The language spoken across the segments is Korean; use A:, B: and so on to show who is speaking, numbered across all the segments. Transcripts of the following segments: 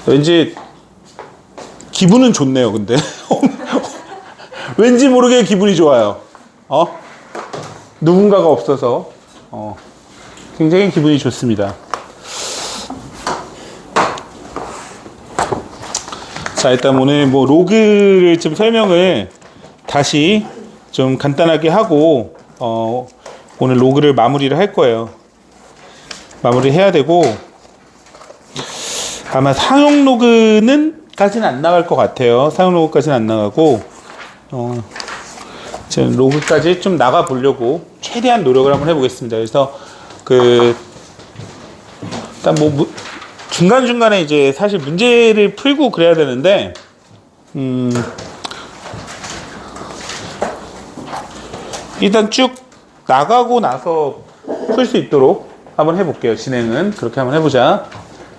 A: 왠지 기분은 좋네요. 근데 왠지 모르게 기분이 좋아요. 누군가가 없어서 굉장히 기분이 좋습니다. 자, 일단 오늘 뭐 로그를 좀 설명을 다시 좀 간단하게 하고 오늘 로그를 마무리를 할 거예요. 마무리 해야 되고 아마 사용 로그는 까지는 안 나갈 것 같아요. 사용 로그까지는 안 나가고 지금 로그까지 좀 나가 보려고 최대한 노력을 한번 해보겠습니다. 그래서 일단 뭐 중간중간에 이제 사실 문제를 풀고 그래야 되는데 일단 쭉 나가고 나서 풀 수 있도록 한번 해볼게요. 진행은 그렇게 한번 해보자.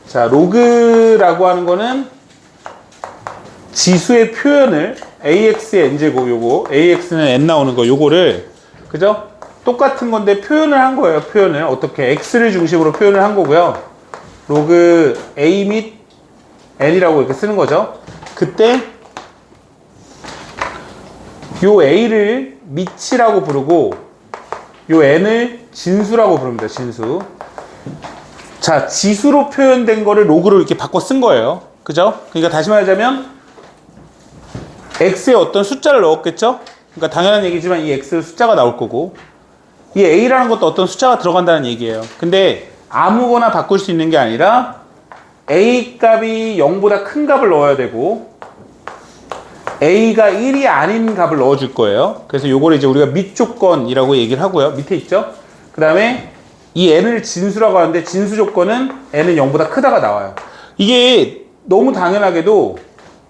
A: 자, 로그라고 하는 거는 지수의 표현을 ax의 n제곱 요거 ax는 n 나오는 거 요거를 그죠? 똑같은 건데 표현을 한 거예요. 표현을 어떻게 x를 중심으로 표현을 한 거고요. 로그 a 및 n이라고 이렇게 쓰는 거죠. 그때 요 a를 밑이라고 부르고 요 n을 진수라고 부릅니다. 진수. 자, 지수로 표현된 거를 로그로 이렇게 바꿔 쓴 거예요. 그죠? 그러니까 다시 말하자면 x에 어떤 숫자를 넣었겠죠? 그러니까 당연한 얘기지만 이 x 숫자가 나올 거고 이 a라는 것도 어떤 숫자가 들어간다는 얘기예요. 근데 아무거나 바꿀 수 있는 게 아니라 a 값이 0보다 큰 값을 넣어야 되고 a가 1이 아닌 값을 넣어줄 거예요. 그래서 요거를 이제 우리가 밑조건이라고 얘기를 하고요. 밑에 있죠? 그 다음에 이 n을 진수라고 하는데 진수 조건은 n은 0보다 크다가 나와요. 이게 너무 당연하게도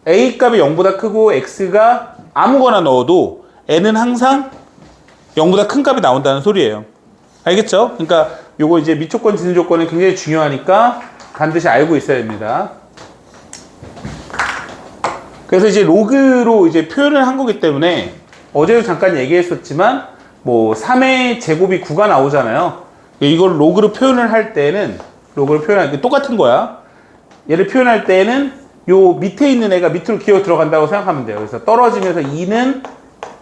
A: a 값이 0보다 크고 x가 아무거나 넣어도 n은 항상 0보다 큰 값이 나온다는 소리예요. 알겠죠? 그러니까 요거 이제 밑조건 진수 조건은 굉장히 중요하니까 반드시 알고 있어야 됩니다. 그래서 이제 로그로 이제 표현을 한 거기 때문에 어제도 잠깐 얘기했었지만 뭐 3의 제곱이 9가 나오잖아요. 이걸 로그로 표현을 할 때는 로그로 표현할 때 똑같은 거야. 얘를 표현할 때는 요 밑에 있는 애가 밑으로 기어 들어간다고 생각하면 돼요. 그래서 떨어지면서 2는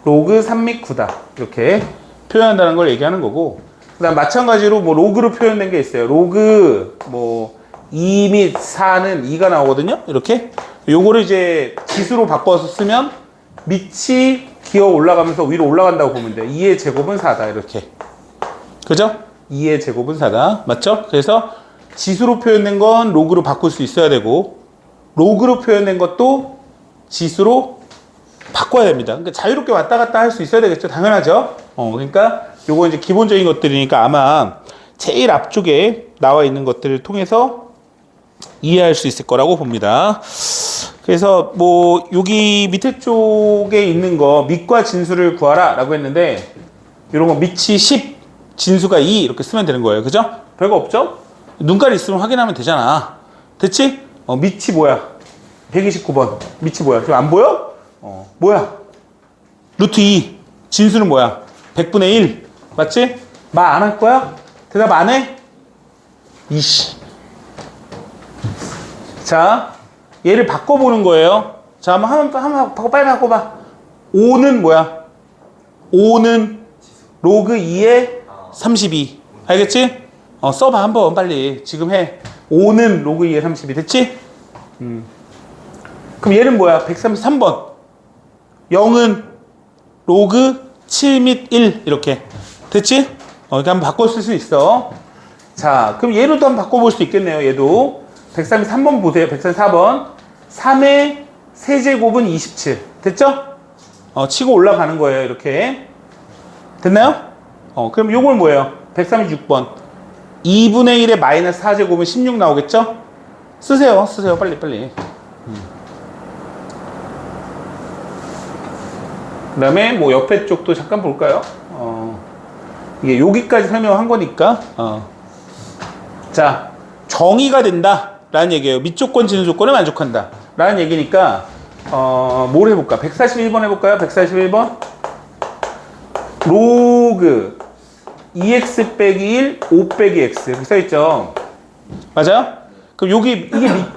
A: 로그 3 및 9다 이렇게 표현한다는 걸 얘기하는 거고, 그 다음 마찬가지로 뭐 로그로 표현된 게 있어요. 로그 뭐 2 및 4는 2가 나오거든요. 이렇게 요거를 이제 지수로 바꿔서 쓰면 밑이 기어 올라가면서 위로 올라간다고 보면 돼요. 2의 제곱은 4다 이렇게. 그죠? 2의 제곱은 4다. 맞죠? 그래서 지수로 표현된 건 로그로 바꿀 수 있어야 되고 로그로 표현된 것도 지수로 바꿔야 됩니다. 그러니까 자유롭게 왔다 갔다 할 수 있어야 되겠죠. 당연하죠. 그러니까 요거 이제 기본적인 것들이니까 아마 제일 앞쪽에 나와 있는 것들을 통해서 이해할 수 있을 거라고 봅니다. 그래서 뭐 여기 밑에 쪽에 있는 거 밑과 진수를 구하라 라고 했는데 이런 거 밑이 10 진수가 2 이렇게 쓰면 되는 거예요. 그죠? 별거 없죠? 눈깔이 있으면 확인하면 되잖아. 됐지? 밑이 뭐야? 129번 밑이 뭐야? 지금 안 보여? 뭐야? 루트 2 진수는 뭐야? 100분의 1 맞지? 말 안 할 거야? 대답 안 해? 이씨. 자, 얘를 바꿔보는 거예요. 자, 한번 바꿔, 빨리 바꿔봐. 5는 뭐야? 5는 로그 2의 32. 알겠지? 써봐, 한번 빨리. 지금 해. 5는 로그 2의 32. 됐지? 그럼 얘는 뭐야? 133번. 0은 로그 7 및 1. 이렇게. 됐지? 이렇게 한번 바꿔 쓸 수 있어. 자, 그럼 얘로도 한번 바꿔볼 수 있겠네요. 얘도. 133번 보세요. 134번. 3의 세제곱은 27. 됐죠? 치고 올라가는 거예요. 이렇게. 됐나요? 그럼 요걸 뭐예요? 136번. 2분의 1의 마이너스 4제곱은 16 나오겠죠? 쓰세요. 빨리. 그 다음에 뭐 옆에 쪽도 잠깐 볼까요? 이게 여기까지 설명한 거니까. 자, 정의가 된다. 라는 얘기예요. 밑조건, 진수 조건에 만족한다. 라는 얘기니까, 뭘 해볼까? 141번 해볼까요? 141번. 로그 2x 빼기 1, 5 빼기 x. 이렇게 써있죠. 맞아요? 그럼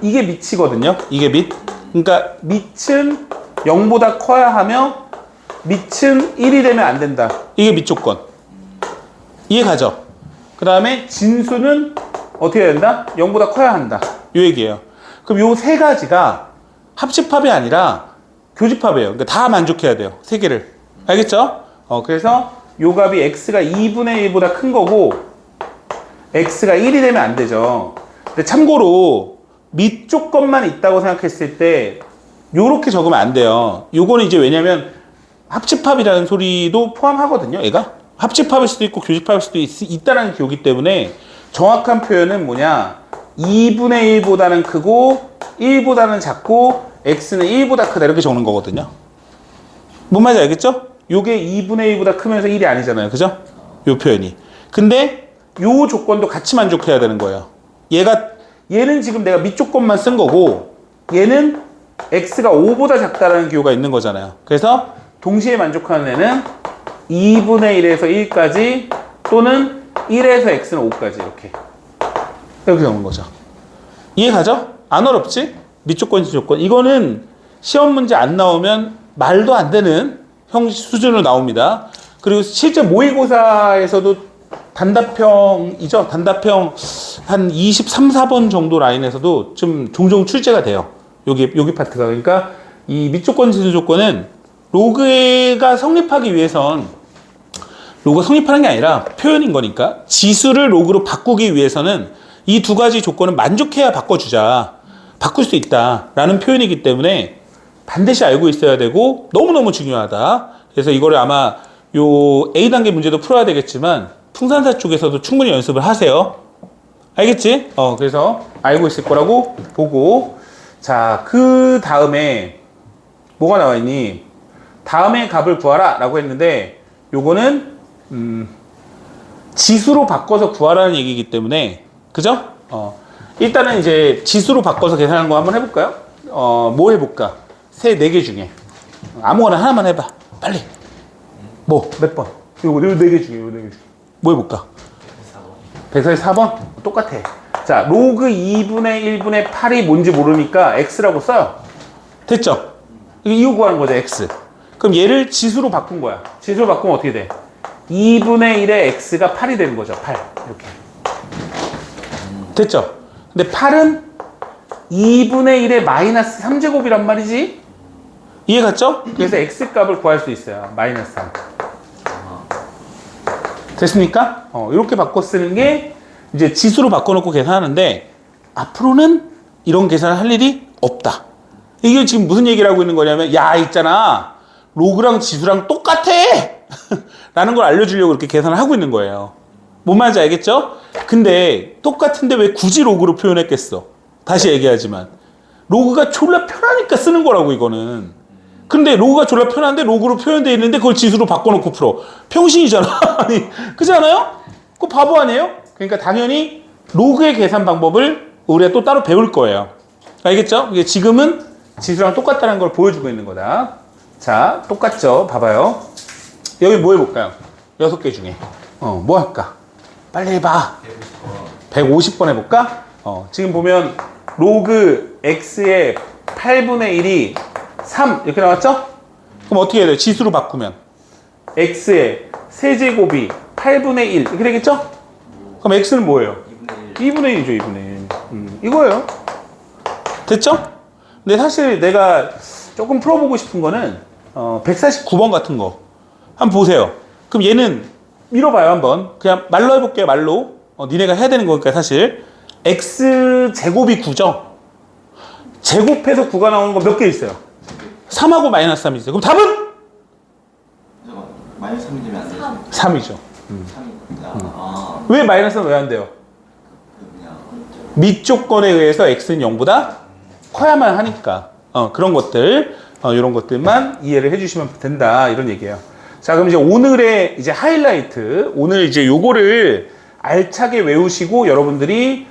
A: 이게 밑이거든요. 이게 밑. 그러니까 밑은 0보다 커야 하며 밑은 1이 되면 안 된다. 이게 밑 조건. 이해 가죠? 그 다음에 진수는 어떻게 해야 된다? 0보다 커야 한다. 이 얘기예요. 그럼 요 세 가지가 합집합이 아니라 교집합이에요. 그러니까 다 만족해야 돼요. 세 개를. 알겠죠? 그래서 요 값이 x가 2분의 1보다 큰 거고 x가 1이 되면 안 되죠. 근데 참고로 밑 조건만 있다고 생각했을 때 요렇게 적으면 안 돼요. 요거는 이제 왜냐면 합집합이라는 소리도 포함하거든요. 얘가 합집합일 수도 있고 교집합일 수도 있다는 게 오기 때문에 정확한 표현은 뭐냐, 2분의 1보다는 크고 1보다는 작고 x는 1보다 크다 이렇게 적는 거거든요. 뭔 말인지 알겠죠? 요게 2분의 1보다 크면서 1이 아니잖아요. 그죠? 요 표현이. 근데 요 조건도 같이 만족해야 되는 거예요. 얘는 지금 내가 밑 조건만 쓴 거고 얘는 x가 5보다 작다라는 기호가 있는 거잖아요. 그래서 동시에 만족하는 애는 2분의 1에서 1까지 또는 1에서 x는 5까지 이렇게 적는 거죠. 이해 가죠? 안 어렵지? 밑 조건, 지 조건. 이거는 시험 문제 안 나오면 말도 안 되는 수준으로 나옵니다. 그리고 실제 모의고사에서도 단답형이죠. 단답형 한 23, 4번 정도 라인에서도 좀 종종 출제가 돼요. 여기 파트가. 그러니까 이 밑 조건, 지수 조건은 로그가 성립하기 위해선 로그가 성립하는 게 아니라 표현인 거니까 지수를 로그로 바꾸기 위해서는 이 두 가지 조건은 만족해야 바꿔주자. 바꿀 수 있다. 라는 표현이기 때문에 반드시 알고 있어야 되고 너무너무 중요하다. 그래서 이거를 아마 요 A단계 문제도 풀어야 되겠지만 풍산사 쪽에서도 충분히 연습을 하세요. 알겠지? 그래서 알고 있을 거라고 보고, 자, 그 다음에 뭐가 나와 있니? 다음에 값을 구하라 라고 했는데 요거는 지수로 바꿔서 구하라는 얘기이기 때문에, 그죠? 일단은 이제 지수로 바꿔서 계산하는 거 한번 해볼까요? 뭐 해볼까? 세 4개 중에 아무거나 하나만 해봐. 빨리. 뭐 몇 번? 요거 4개 중에 뭐 해볼까? 144번? 똑같아. 자, 로그 2분의 1분의 8이 뭔지 모르니까 x라고 써요. 됐죠? 이거 구하는 거죠, x. 그럼 얘를 지수로 바꾼 거야. 지수로 바꾸면 어떻게 돼? 2분의 1의 x가 8이 되는 거죠. 8. 이렇게. 됐죠? 근데 8은 2분의 1의 마이너스 3제곱이란 말이지? 이해 갔죠? 그래서 x 값을 구할 수 있어요. 마이너스 3. 됐습니까? 이렇게 바꿔 쓰는 게 이제 지수로 바꿔놓고 계산하는데 앞으로는 이런 계산을 할 일이 없다. 이게 지금 무슨 얘기를 하고 있는 거냐면, 야, 있잖아. 로그랑 지수랑 똑같아! 라는 걸 알려주려고 이렇게 계산을 하고 있는 거예요. 뭔 말인지 알겠죠? 근데 똑같은데 왜 굳이 로그로 표현했겠어? 다시 얘기하지만 로그가 졸라 편하니까 쓰는 거라고, 이거는. 근데 로그가 졸라 편한데 로그로 표현되어 있는데 그걸 지수로 바꿔놓고 풀어. 평신이잖아. 아니, 그렇지 않아요? 그거 바보 아니에요? 그러니까 당연히 로그의 계산 방법을 우리가 또 따로 배울 거예요. 알겠죠? 이게 지금은 지수랑 똑같다는 걸 보여주고 있는 거다. 자, 똑같죠? 봐봐요. 여기 뭐 해볼까요? 6개 중에 뭐 할까? 빨리 해봐. 150번 해볼까? 지금 보면 로그 x의 8분의 1이 3 이렇게 나왔죠? 그럼 어떻게 해야 돼요? 지수로 바꾸면 x의 세제곱이 8분의 1 이렇게 되겠죠? 그럼 x는 뭐예요? 2분의 1이죠. 2분의 1 이거예요. 됐죠? 근데 사실 내가 조금 풀어보고 싶은 거는 149번 같은 거 한번 보세요. 그럼 얘는 밀어봐요. 한번 그냥 말로 해볼게요. 말로. 니네가 해야 되는 거니까. 사실 x 제곱이 9죠? 제곱해서 9가 나오는 거 몇 개 있어요? 3하고 마이너스 3이 있어요. 그럼 답은?
B: 마이너스 3이 되면 안 되죠?
A: 3이죠.
B: 3입니다.
A: 왜 마이너스는 왜 안 돼요? 밑 조건에 의해서 x는 0보다 커야만 하니까. 그런 것들, 이런 것들만 이해를 해주시면 된다. 이런 얘기예요. 자, 그럼 이제 오늘의 이제 하이라이트. 오늘 이제 요거를 알차게 외우시고 여러분들이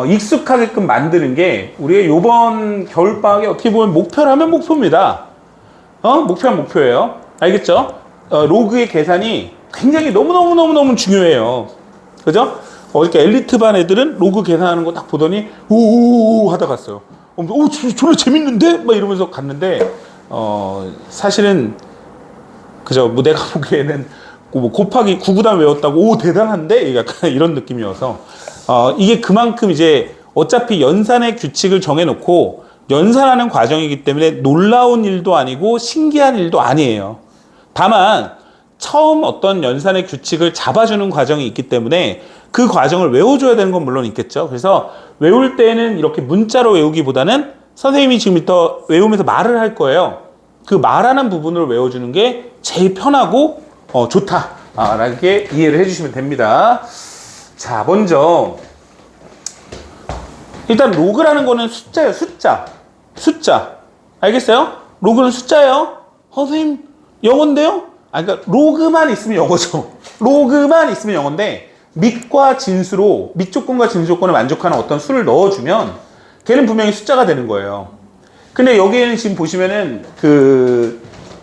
A: 익숙하게끔 만드는 게 우리의 요번 겨울방학에 어떻게 보면 목표라면 목표입니다. 목표는 목표예요. 알겠죠? 로그의 계산이 굉장히 너무너무 중요해요. 그죠? 그러니까 엘리트 반 애들은 로그 계산하는 거 딱 보더니 오오오 하다 갔어요. 오, 졸라 재밌는데? 막 이러면서 갔는데 사실은 그저 뭐 내가 보기에는 뭐 곱하기 9구단 외웠다고 오 대단한데? 약간 이런 느낌이어서 이게 그만큼 이제 어차피 연산의 규칙을 정해놓고 연산하는 과정이기 때문에 놀라운 일도 아니고 신기한 일도 아니에요. 다만 처음 어떤 연산의 규칙을 잡아주는 과정이 있기 때문에 그 과정을 외워줘야 되는 건 물론 있겠죠. 그래서 외울 때는 이렇게 문자로 외우기보다는 선생님이 지금부터 외우면서 말을 할 거예요. 그 말하는 부분을 외워주는 게 제일 편하고 좋다라게 이해를 해주시면 됩니다. 자, 먼저 일단 로그라는 거는 숫자예요. 숫자. 알겠어요? 로그는 숫자예요. 선생님 영어인데요? 그러니까 로그만 있으면 영어죠. 로그만 있으면 영어인데 밑과 진수로 밑 조건과 진수 조건을 만족하는 어떤 수를 넣어주면 걔는 분명히 숫자가 되는 거예요. 근데 여기에는 지금 보시면은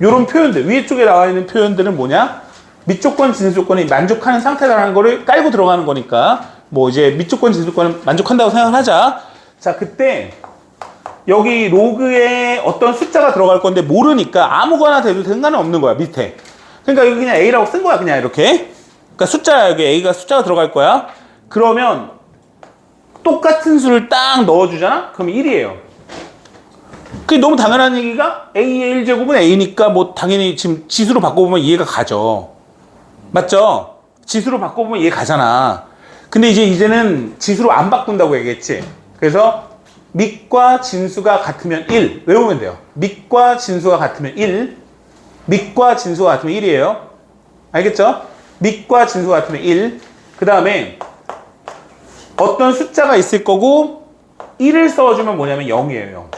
A: 요런 표현들 위에 쪽에 나와 있는 표현들은 뭐냐? 밑 조건, 진수 조건이 만족하는 상태라는 거를 깔고 들어가는 거니까 뭐 이제 밑 조건, 진수 조건은 만족한다고 생각을 하자. 자, 그때 여기 로그에 어떤 숫자가 들어갈 건데 모르니까 아무거나 돼도 상관은 없는 거야, 밑에. 그러니까 여기 그냥 A라고 쓴 거야, 그냥 이렇게. 그러니까 숫자, 여기 A가 숫자가 들어갈 거야. 그러면 똑같은 수를 딱 넣어주잖아? 그럼 1이에요. 그게 너무 당연한 얘기가 A의 1제곱은 A니까 뭐 당연히 지금 지수로 바꿔보면 이해가 가죠. 맞죠? 지수로 바꿔보면 이해 가잖아. 근데 이제는 지수로 안 바꾼다고 얘기했지. 그래서 밑과 진수가 같으면 1 외우면 돼요. 밑과 진수가 같으면 1, 밑과 진수가 같으면 1이에요. 알겠죠? 밑과 진수가 같으면 1. 그 다음에 어떤 숫자가 있을 거고 1을 써주면 뭐냐면 0이에요. 0.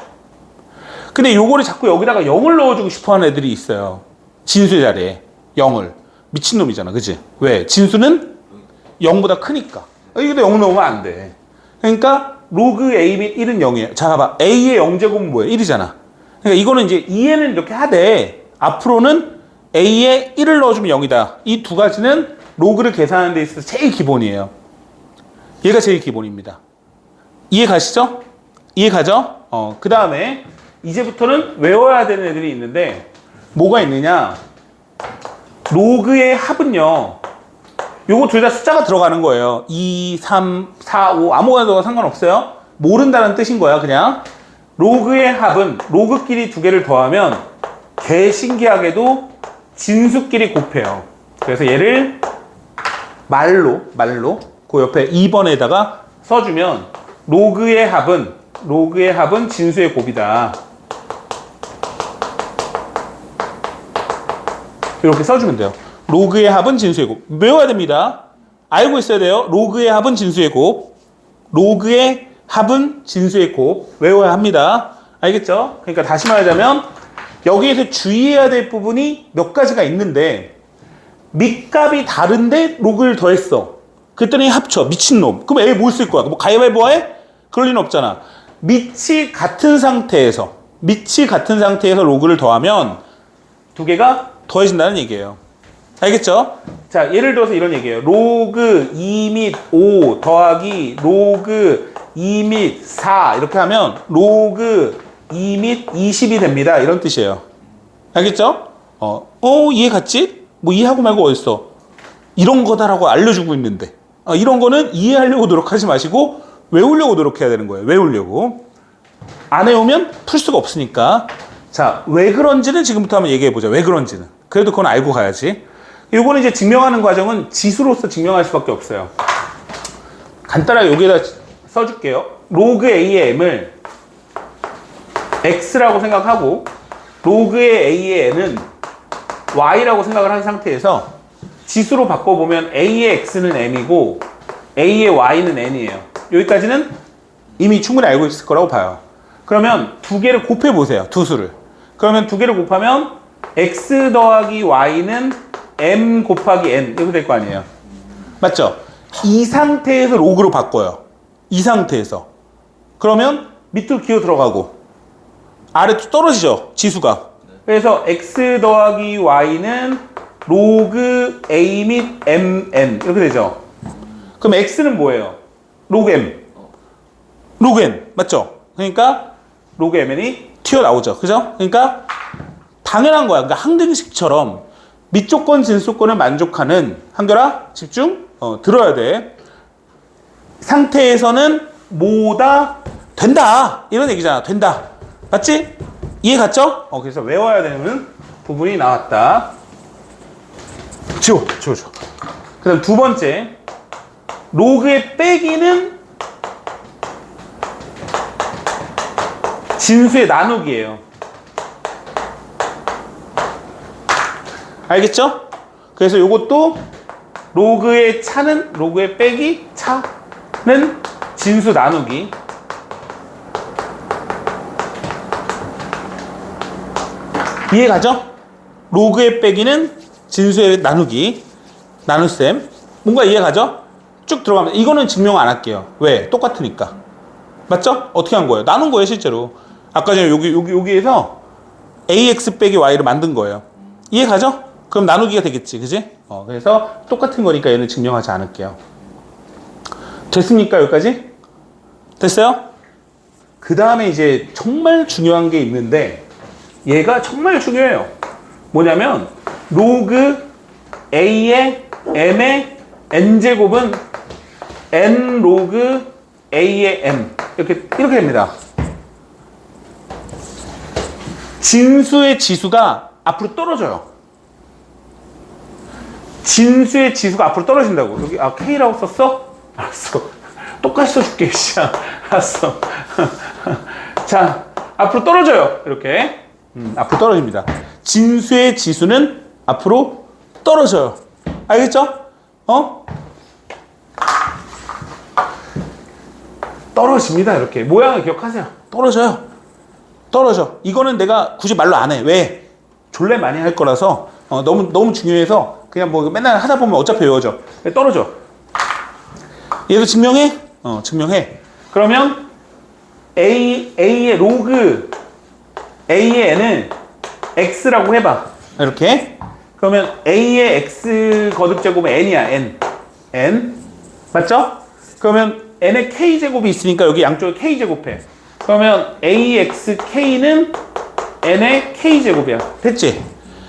A: 근데 요거를 자꾸 여기다가 0을 넣어주고 싶어하는 애들이 있어요. 진수의 자리에 0을. 미친놈이잖아, 그치? 왜? 진수는 0보다 크니까. 여기도 0 넣으면 안 돼. 그러니까 로그 A 및 1은 0이에요. 자, 봐봐. A의 0제곱은 뭐예요? 1이잖아. 그러니까 이거는 이제 이해는 이렇게 하되 앞으로는 A에 1을 넣어주면 0이다. 이 두 가지는 로그를 계산하는 데 있어서 제일 기본이에요. 얘가 제일 기본입니다. 이해 가시죠? 이해 가죠? 그 다음에 이제부터는 외워야 되는 애들이 있는데 뭐가 있느냐? 로그의 합은요. 요거 둘 다 숫자가 들어가는 거예요. 2, 3, 4, 5 아무거나 넣어도 상관없어요. 모른다는 뜻인 거야, 그냥. 로그의 합은 로그끼리 두 개를 더하면 개신기하게도 진수끼리 곱해요. 그래서 얘를 말로 그 옆에 2번에다가 써주면 로그의 합은 진수의 곱이다. 이렇게 써주면 돼요. 로그의 합은 진수의 곱. 외워야 됩니다. 알고 있어야 돼요. 로그의 합은 진수의 곱. 로그의 합은 진수의 곱. 외워야 합니다. 알겠죠? 그러니까 다시 말하자면 여기에서 주의해야 될 부분이 몇 가지가 있는데 밑값이 다른데 로그를 더했어. 그랬더니 합쳐. 미친놈. 그럼 A 뭘 쓸 거야? 뭐 가위바위보 해? 그럴 리는 없잖아. 밑이 같은 상태에서 로그를 더하면 두 개가 더해진다는 얘기예요. 알겠죠? 자, 예를 들어서 이런 얘기예요. 로그 2 및 5 더하기 로그 2 및 4 이렇게 하면 로그 2 및 20이 됩니다. 이런 뜻이에요. 알겠죠? 이해 갔지? 뭐 이해하고 말고 어딨어? 이런 거다라고 알려주고 있는데 이런 거는 이해하려고 노력하지 마시고 외우려고 노력해야 되는 거예요. 외우려고. 안 외우면 풀 수가 없으니까. 자, 왜 그런지는 지금부터 한번 얘기해보자. 왜 그런지는. 그래도 그건 알고 가야지. 요거는 이제 증명하는 과정은 지수로서 증명할 수밖에 없어요. 간단하게 여기에다 써줄게요. 로그 A의 M을 X라고 생각하고 로그의 A의 N은 Y라고 생각을 한 상태에서 지수로 바꿔보면 A의 X는 M이고 A의 Y는 N이에요. 여기까지는 이미 충분히 알고 있을 거라고 봐요. 그러면 두 개를 곱해보세요. 두 수를. 그러면 두 개를 곱하면 X 더하기 Y는 M 곱하기 N 이렇게 될 거 아니에요. 맞죠? 이 상태에서 로그로 바꿔요. 이 상태에서. 그러면 밑으로 기어 들어가고 아래로 떨어지죠. 지수가. 그래서 X 더하기 Y는 로그 A 및 MN 이렇게 되죠. 그럼 x는 뭐예요? 로그 m. 로그 n. 맞죠? 그러니까 로그 mn이 튀어나오죠. 그죠? 그러니까 당연한 거야. 그러니까 항등식처럼 밑조건, 진수조건을 만족하는, 한결아 집중, 들어야 돼. 상태에서는 뭐다? 된다. 이런 얘기잖아. 된다. 맞지? 이해 갔죠? 그래서 외워야 되는 부분이 나왔다. 지워. 그 다음 두 번째. 로그의 빼기는 진수의 나누기예요. 알겠죠? 그래서 이것도 로그의 차는, 로그의 빼기 차는 진수 나누기. 이해 가죠? 로그의 빼기는 진수의 나누기. 나눗셈. 뭔가 이해 가죠? 쭉 들어가면 이거는 증명 안 할게요. 왜? 똑같으니까. 맞죠? 어떻게 한 거예요? 나눈 거예요, 실제로. 아까 전에 여기에서 ax 빼기 y를 만든 거예요. 이해 가죠? 그럼 나누기가 되겠지, 그지? 그래서 똑같은 거니까 얘는 증명하지 않을게요. 됐습니까, 여기까지? 됐어요? 그 다음에 이제 정말 중요한 게 있는데, 얘가 정말 중요해요. 뭐냐면, 로그 a의 m의 n제곱은 n 로그 a의 m. 이렇게 됩니다. 진수의 지수가 앞으로 떨어져요. 진수의 지수가 앞으로 떨어진다고. 여기 K라고 썼어? 알았어. 똑같이 써줄게. 알았어. 자, 앞으로 떨어져요. 이렇게. 앞으로 떨어집니다. 진수의 지수는 앞으로 떨어져요. 알겠죠? 떨어집니다. 이렇게. 모양을 기억하세요. 떨어져. 이거는 내가 굳이 말로 안 해. 왜? 졸래 많이 할 거라서 너무 중요해서 그냥 뭐 맨날 하다 보면 어차피 외워져. 떨어져. 얘도 증명해? 증명해. 그러면 A의 로그 A의 n은 X라고 해봐. 이렇게. 그러면 A의 X 거듭제곱은 N이야. N. 맞죠? 그러면 N의 K제곱이 있으니까 여기 양쪽에 K제곱해. 그러면 AXK는 N의 K제곱이야. 됐지?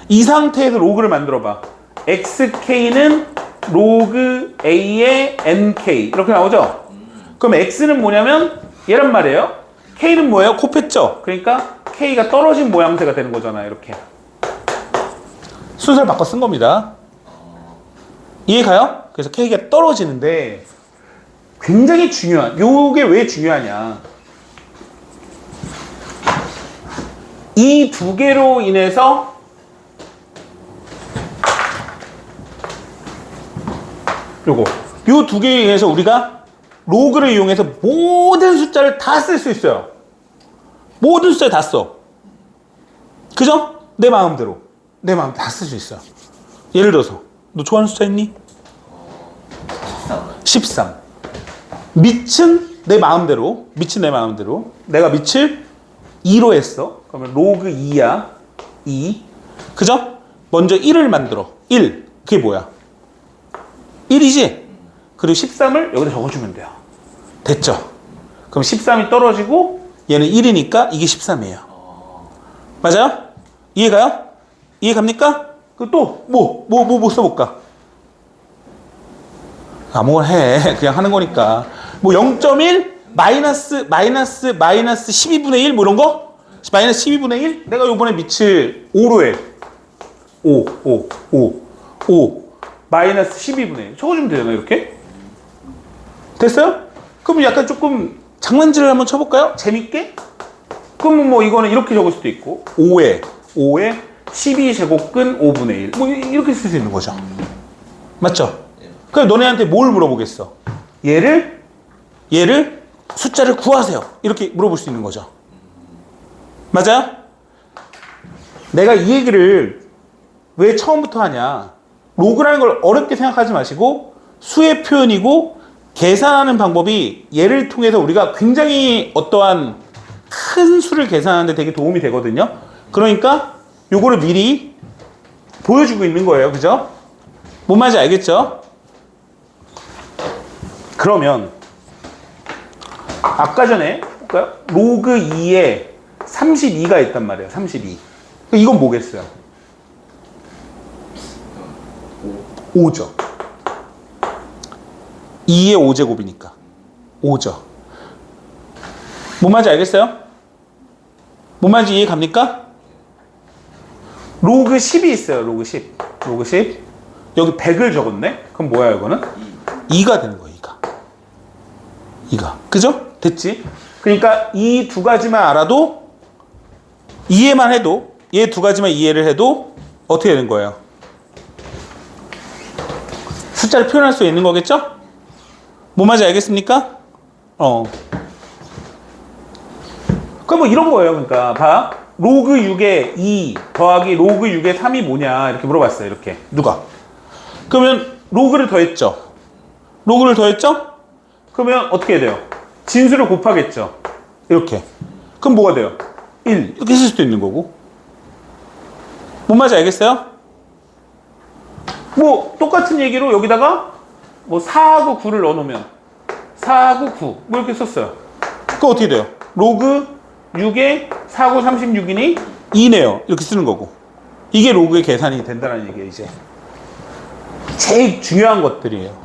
A: 이 상태에서 로그를 만들어봐. XK는 로그 A의 NK. 이렇게 나오죠? 그럼 X는 뭐냐면 얘란 말이에요. K는 뭐예요? 곱했죠? 그러니까 K가 떨어진 모양새가 되는 거잖아. 이렇게. 순서를 바꿔 쓴 겁니다. 이해가요? 그래서 K가 떨어지는데 굉장히 중요한, 요게 왜 중요하냐. 이 두 개로 인해서 요 두 개에 의해서 우리가 로그를 이용해서 모든 숫자를 다 쓸 수 있어요. 모든 숫자를 다 써. 그죠? 내 마음대로 다 쓸 수 있어요. 예를 들어서 너 좋아하는 숫자 있니? 13. 밑은 내 마음대로 내가 밑을 2로 했어. 그러면 로그 2야. 2. 그죠? 먼저 1을 만들어. 1. 그게 뭐야? 1이지? 그리고 13을 여기다 적어주면 돼요. 됐죠? 그럼 13이 떨어지고 얘는 1이니까 이게 13이에요. 맞아요? 이해가요? 이해갑니까? 그 또 뭐 써볼까? 아무거나 해. 그냥 하는 거니까. 뭐 0.1 마이너스 12분의 1 뭐 이런 거? 마이너스 12분의 1? 내가 요번에 밑을 5로 해. 5 마이너스 12분의 1 적어주면 되잖아. 이렇게. 됐어요? 그럼 약간 조금 장난질을 한번 쳐볼까요? 재밌게? 그러면 뭐 이거는 이렇게 적을 수도 있고 5에 12제곱근 5분의 1 뭐 이렇게 쓸 수 있는 거죠. 맞죠? 그럼 너네한테 뭘 물어보겠어? 얘를 숫자를 구하세요. 이렇게 물어볼 수 있는 거죠. 맞아요? 내가 이 얘기를 왜 처음부터 하냐. 로그라는 걸 어렵게 생각하지 마시고 수의 표현이고 계산하는 방법이 얘를 통해서 우리가 굉장히 어떠한 큰 수를 계산하는데 되게 도움이 되거든요. 그러니까 요거를 미리 보여주고 있는 거예요. 그죠? 뭔 말인지 알겠죠? 그러면 아까 전에 볼까요? 로그 2에 32가 있단 말이에요. 32. 이건 뭐겠어요? 5죠. 2의 5제곱이니까 5죠. 뭔 말인지 알겠어요? 뭔 말인지 이해 갑니까? 로그 10이 있어요. 로그 10. 로그 10. 여기 100을 적었네? 그럼 뭐야 이거는? 2가 되는 거예요. 2가. 그죠? 됐지? 그러니까 이 두 가지만 알아도 이해만 해도 얘 두 가지만 이해를 해도 어떻게 되는 거예요? 숫자를 표현할 수 있는 거겠죠? 뭐 말인지 알겠습니까? 그럼 뭐 이런 거예요. 그러니까 봐. 로그 6에 2 더하기 로그 6에 3이 뭐냐 이렇게 물어봤어요. 이렇게 누가? 그러면 로그를 더했죠. 로그를 더했죠? 그러면 어떻게 돼요? 진수를 곱하겠죠. 이렇게. 그럼 뭐가 돼요? 1 이렇게 쓸 수도 있는 거고. 뭔 말인지 알겠어요? 뭐 똑같은 얘기로 여기다가 뭐 4하고 9를 넣어놓으면 4하고 9 뭐 이렇게 썼어요. 그거 어떻게 돼요? 로그 6에 4하고 36이니 2네요. 이렇게 쓰는 거고. 이게 로그의 계산이 된다는 얘기예요. 이제 제일 중요한 것들이에요.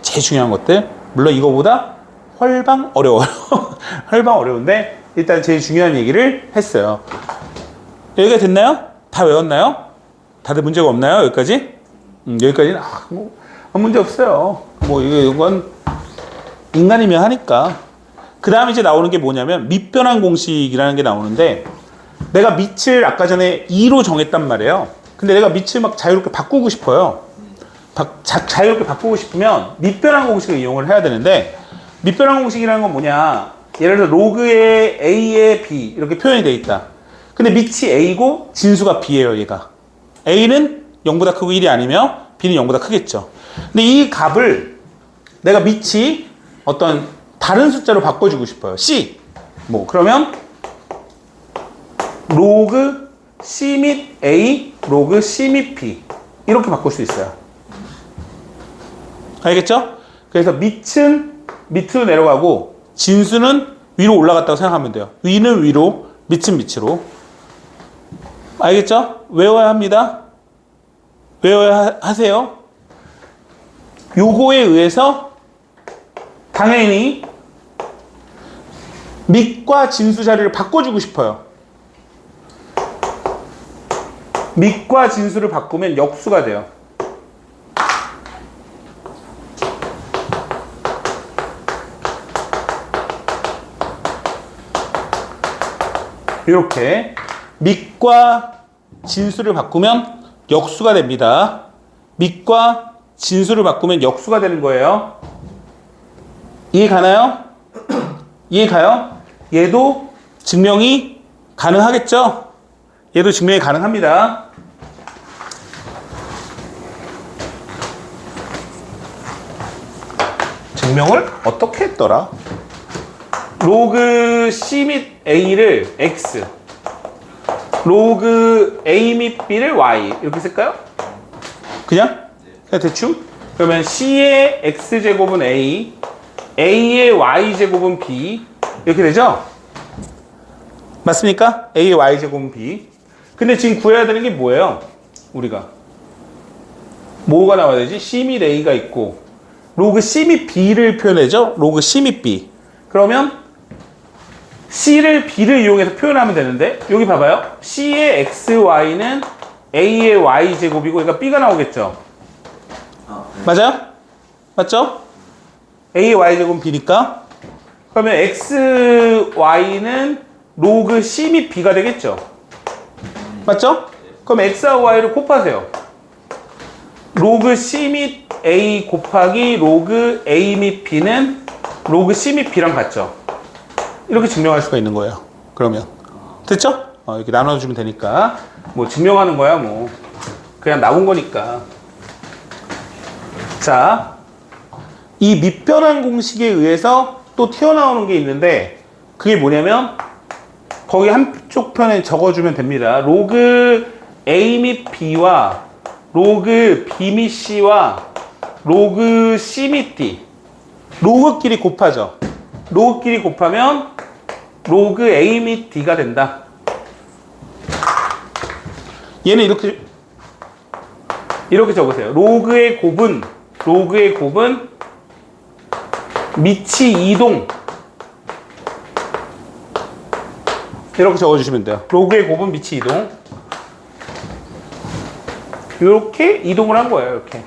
A: 제일 중요한 것들. 물론 이거보다 훨방 어려워요. 훨방 어려운데 일단 제일 중요한 얘기를 했어요. 여기가 됐나요? 다 외웠나요? 다들 문제가 없나요? 여기까지? 여기까지는 뭐 문제 없어요. 뭐 이건 인간이면 하니까. 그 다음에 이제 나오는 게 뭐냐면 밑변환 공식이라는 게 나오는데 내가 밑을 아까 전에 2로 정했단 말이에요. 근데 내가 밑을 막 자유롭게 바꾸고 싶어요. 자유롭게 바꾸고 싶으면 밑변환 공식을 이용을 해야 되는데 밑변환 공식이라는 건 뭐냐? 예를 들어 로그에 a에 b 이렇게 표현이 돼 있다. 근데 밑이 a고 진수가 b예요. 얘가 a는 0보다 크고 1이 아니며 b는 0보다 크겠죠. 근데 이 값을 내가 밑이 어떤 다른 숫자로 바꿔주고 싶어요. c 뭐 그러면 로그 c 및 a 로그 c 및 b 이렇게 바꿀 수 있어요. 알겠죠? 그래서 밑은 밑으로 내려가고 진수는 위로 올라갔다고 생각하면 돼요. 위는 위로, 밑은 밑으로. 알겠죠? 외워야 합니다. 외워야 하세요. 요거에 의해서 당연히 밑과 진수 자리를 바꿔주고 싶어요. 밑과 진수를 바꾸면 역수가 돼요. 이렇게 밑과 진수를 바꾸면 역수가 됩니다. 밑과 진수를 바꾸면 역수가 되는 거예요. 이해 가나요? 이해 가요? 얘도 증명이 가능하겠죠? 얘도 증명이 가능합니다. 증명을 어떻게 했더라? 로그 C 및 A를 X, 로그 A 및 B를 Y 이렇게 쓸까요? 그냥 대충? 그러면 C의 X제곱은 A, A의 Y제곱은 B 이렇게 되죠? 맞습니까? A의 Y제곱은 B. 근데 지금 구해야 되는 게 뭐예요? 우리가 뭐가 나와야 되지? C 및 A가 있고 로그 C 및 B를 표현해죠? 로그 C 및 B. 그러면 C를 B를 이용해서 표현하면 되는데 여기 봐봐요. C의 XY는 A의 Y제곱이고 그러니까 B가 나오겠죠? 맞아요? 맞죠? A의 Y제곱은 B니까 그러면 XY는 로그 C 및 B가 되겠죠? 맞죠? 그럼 X와 Y를 곱하세요. 로그 C 및 A 곱하기 로그 A 및 B는 로그 C 및 B랑 같죠? 이렇게 증명할 수가 있는 거예요. 그러면 됐죠? 이렇게 나눠주면 되니까 뭐 증명하는 거야 뭐 그냥 나온 거니까. 자, 이 밑변환 공식에 의해서 또 튀어나오는 게 있는데 그게 뭐냐면 거기 한쪽 편에 적어주면 됩니다. 로그 A 및 B와 로그 B 및 C와 로그 C 및 D 로그끼리 곱하죠. 로그끼리 곱하면 로그 A 및 D가 된다. 얘는 이렇게 적으세요. 로그의 곱은 밑이 이동. 이렇게 적어주시면 돼요. 로그의 곱은 밑이 이동. 이렇게 이동을 한 거예요. 이렇게.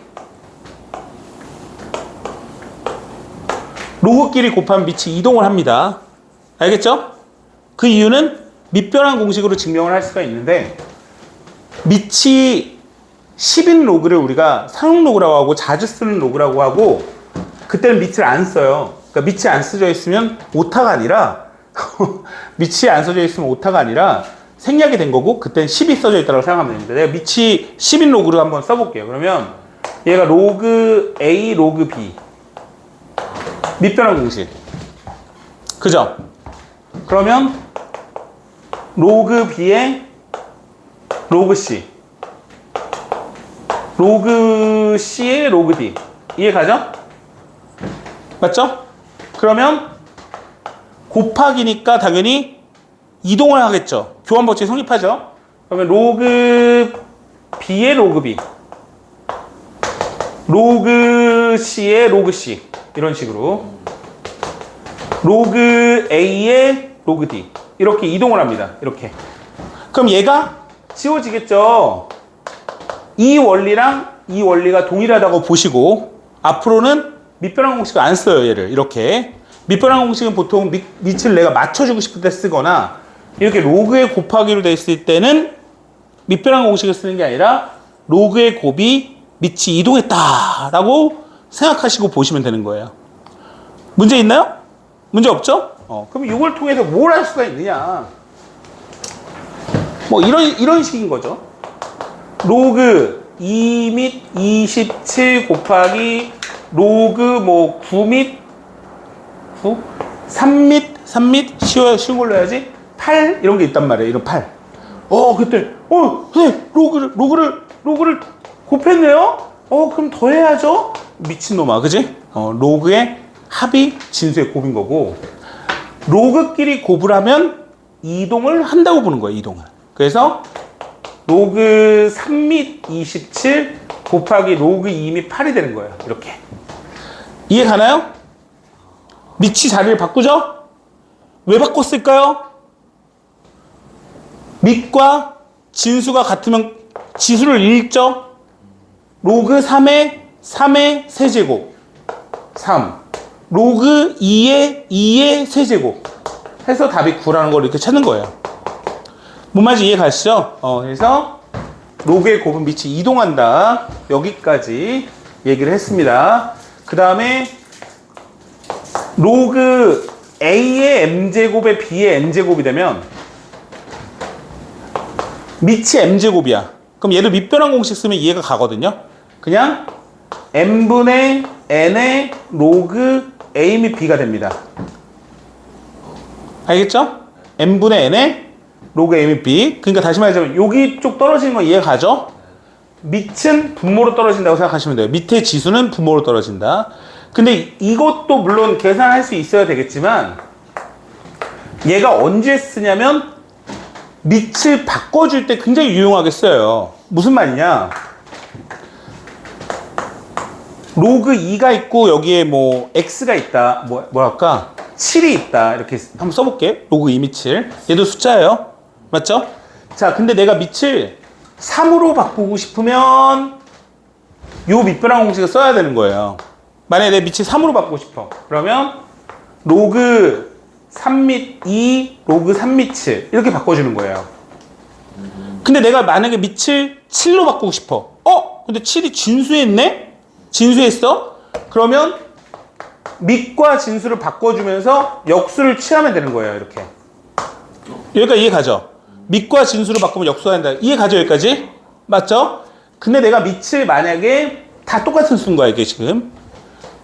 A: 로그끼리 곱하면 밑이 이동을 합니다. 알겠죠? 그 이유는 밑변환 공식으로 증명을 할 수가 있는데, 밑이 10인 로그를 우리가 상용 로그라고 하고 자주 쓰는 로그라고 하고, 그때는 밑을 안 써요. 그러니까 밑이 안 써져 있으면 오타가 아니라 밑이 안 써져 있으면 오타가 아니라 생략이 된 거고, 그때는 10이 써져 있다고 생각하면 됩니다. 내가 밑이 10인 로그를 한번 써볼게요. 그러면 얘가 로그 A, 로그 B 밑변환 공식. 그죠? 그러면 로그 B에 로그 C, 로그 C에 로그 D. 이해 가죠? 맞죠? 그러면 곱하기니까 당연히 이동을 하겠죠. 교환 법칙이 성립하죠. 그러면 로그 B에 로그 B, 로그 C에 로그 C, 이런 식으로 로그 A에 로그 D, 이렇게 이동을 합니다. 이렇게. 그럼 얘가 지워지겠죠. 이 원리랑 이 원리가 동일하다고 보시고, 앞으로는 밑변환 공식을 안 써요. 얘를 이렇게. 밑변환 공식은 보통 밑을 내가 맞춰주고 싶을 때 쓰거나, 이렇게 로그의 곱하기로 돼 있을 때는 밑변환 공식을 쓰는 게 아니라 로그의 곱이 밑이 이동했다라고 생각하시고 보시면 되는 거예요. 문제 있나요? 문제 없죠? 그럼 이걸 통해서 뭘 할 수가 있느냐? 뭐 이런 식인 거죠. 로그 2 및 27 곱하기 로그 뭐 9 및 9? 3 및 쉬운 걸로 해야지. 8 이런 게 있단 말이에요. 이런 8. 그때 선생님 로그를 곱했네요. 그럼 더 해야죠. 미친놈아, 그지? 로그의 합이 진수의 곱인 거고, 로그끼리 곱을 하면 이동을 한다고 보는 거예요. 이동을. 그래서 로그 3 및 27 곱하기 로그 2 및 8이 되는 거예요. 이렇게. 이해 가나요? 밑이 자리를 바꾸죠? 왜 바꿨을까요? 밑과 진수가 같으면 지수를 읽죠? 로그 3의 세제곱 3, 로그 2의 세제곱 해서 답이 9라는 걸 이렇게 찾는 거예요. 뭔 말인지 이해 가시죠? 그래서 로그의 곱은 밑이 이동한다. 여기까지 얘기를 했습니다. 그 다음에 로그 A의 M제곱에 B의 N제곱이 되면 밑이 M제곱이야. 그럼 얘를 밑변환 공식 쓰면 이해가 가거든요. 그냥 M분의 N의 로그 A 및 B가 됩니다. 알겠죠? M분의 N의 로그 A 및 B. 그러니까 다시 말하자면 여기 쪽 떨어지는 거 이해 가죠? 밑은 분모로 떨어진다고 생각하시면 돼요. 밑의 지수는 분모로 떨어진다. 근데 이것도 물론 계산할 수 있어야 되겠지만, 얘가 언제 쓰냐면 밑을 바꿔줄 때 굉장히 유용하게 써요. 무슨 말이냐? 로그 2가 있고 여기에 뭐 x가 있다. 뭐랄까? 7이 있다. 이렇게 한번 써볼게. 로그 2 및 7. 얘도 숫자예요. 맞죠? 자, 근데 내가 밑을 3으로 바꾸고 싶으면 요 밑변환 공식을 써야 되는 거예요. 만약에 내 밑을 3으로 바꾸고 싶어. 그러면 로그 3 및 2, 로그 3 및 7 이렇게 바꿔주는 거예요. 근데 내가 만약에 밑을 7로 바꾸고 싶어. 근데 7이 진수했네? 진수했어? 그러면 밑과 진수를 바꿔주면서 역수를 취하면 되는 거예요. 이렇게. 여기까지 이해 가죠? 밑과 진수를 바꾸면 역수가 된다. 이해 가죠? 여기까지? 맞죠? 근데 내가 밑을 만약에 다 똑같은 수인 거야. 이게 지금.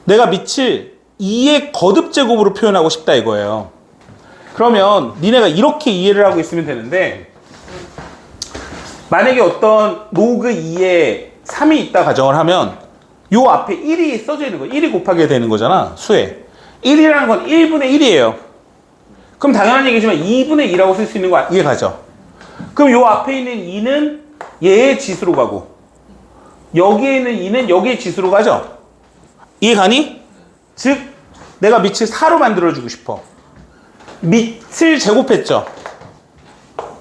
A: 내가 밑을 2의 거듭제곱으로 표현하고 싶다 이거예요. 그러면 니네가 이렇게 이해를 하고 있으면 되는데, 만약에 어떤 로그 2에 3이 있다 가정을 하면 요 앞에 1이 써져 있는 거예요. 1이 곱하게 되는 거잖아, 수에. 1이라는 건 1분의 1이에요. 그럼 당연한 얘기지만 2분의 2라고 쓸 수 있는 거 이해가죠? 그럼 요 앞에 있는 2는 얘의 지수로 가고 여기에 있는 2는 여기의 지수로 가죠? 이해가니? 즉 내가 밑을 4로 만들어주고 싶어. 밑을 제곱했죠?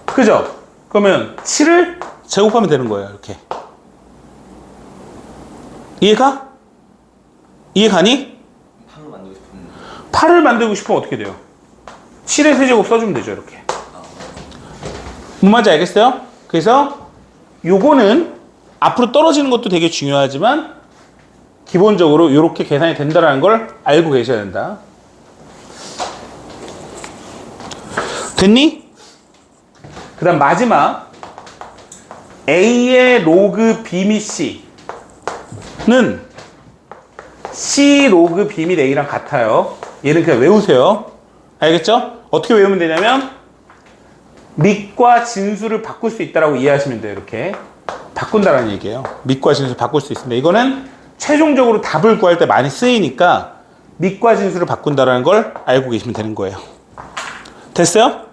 A: 그죠? 그러면 7을 제곱하면 되는 거예요. 이렇게. 이해가? 이해가니?
B: 8로 만들고 싶은데.
A: 8을 만들고 싶으면 어떻게 돼요? 7의 세제곱 써주면 되죠. 이렇게. 뭔 말인지 알겠어요? 그래서 요거는 앞으로 떨어지는 것도 되게 중요하지만 기본적으로 이렇게 계산이 된다는 걸 알고 계셔야 된다. 됐니? 그 다음 마지막 A의 로그 B 및 C는 C 로그 B 및 A랑 같아요. 얘는 그냥 외우세요. 알겠죠? 어떻게 외우면 되냐면 밑과 진수를 바꿀 수 있다라고 이해하시면 돼요. 이렇게 바꾼다는 얘기예요. 밑과 진수를 바꿀 수 있습니다. 이거는 최종적으로 답을 구할 때 많이 쓰이니까 밑과 진수를 바꾼다는 걸 알고 계시면 되는 거예요. 됐어요?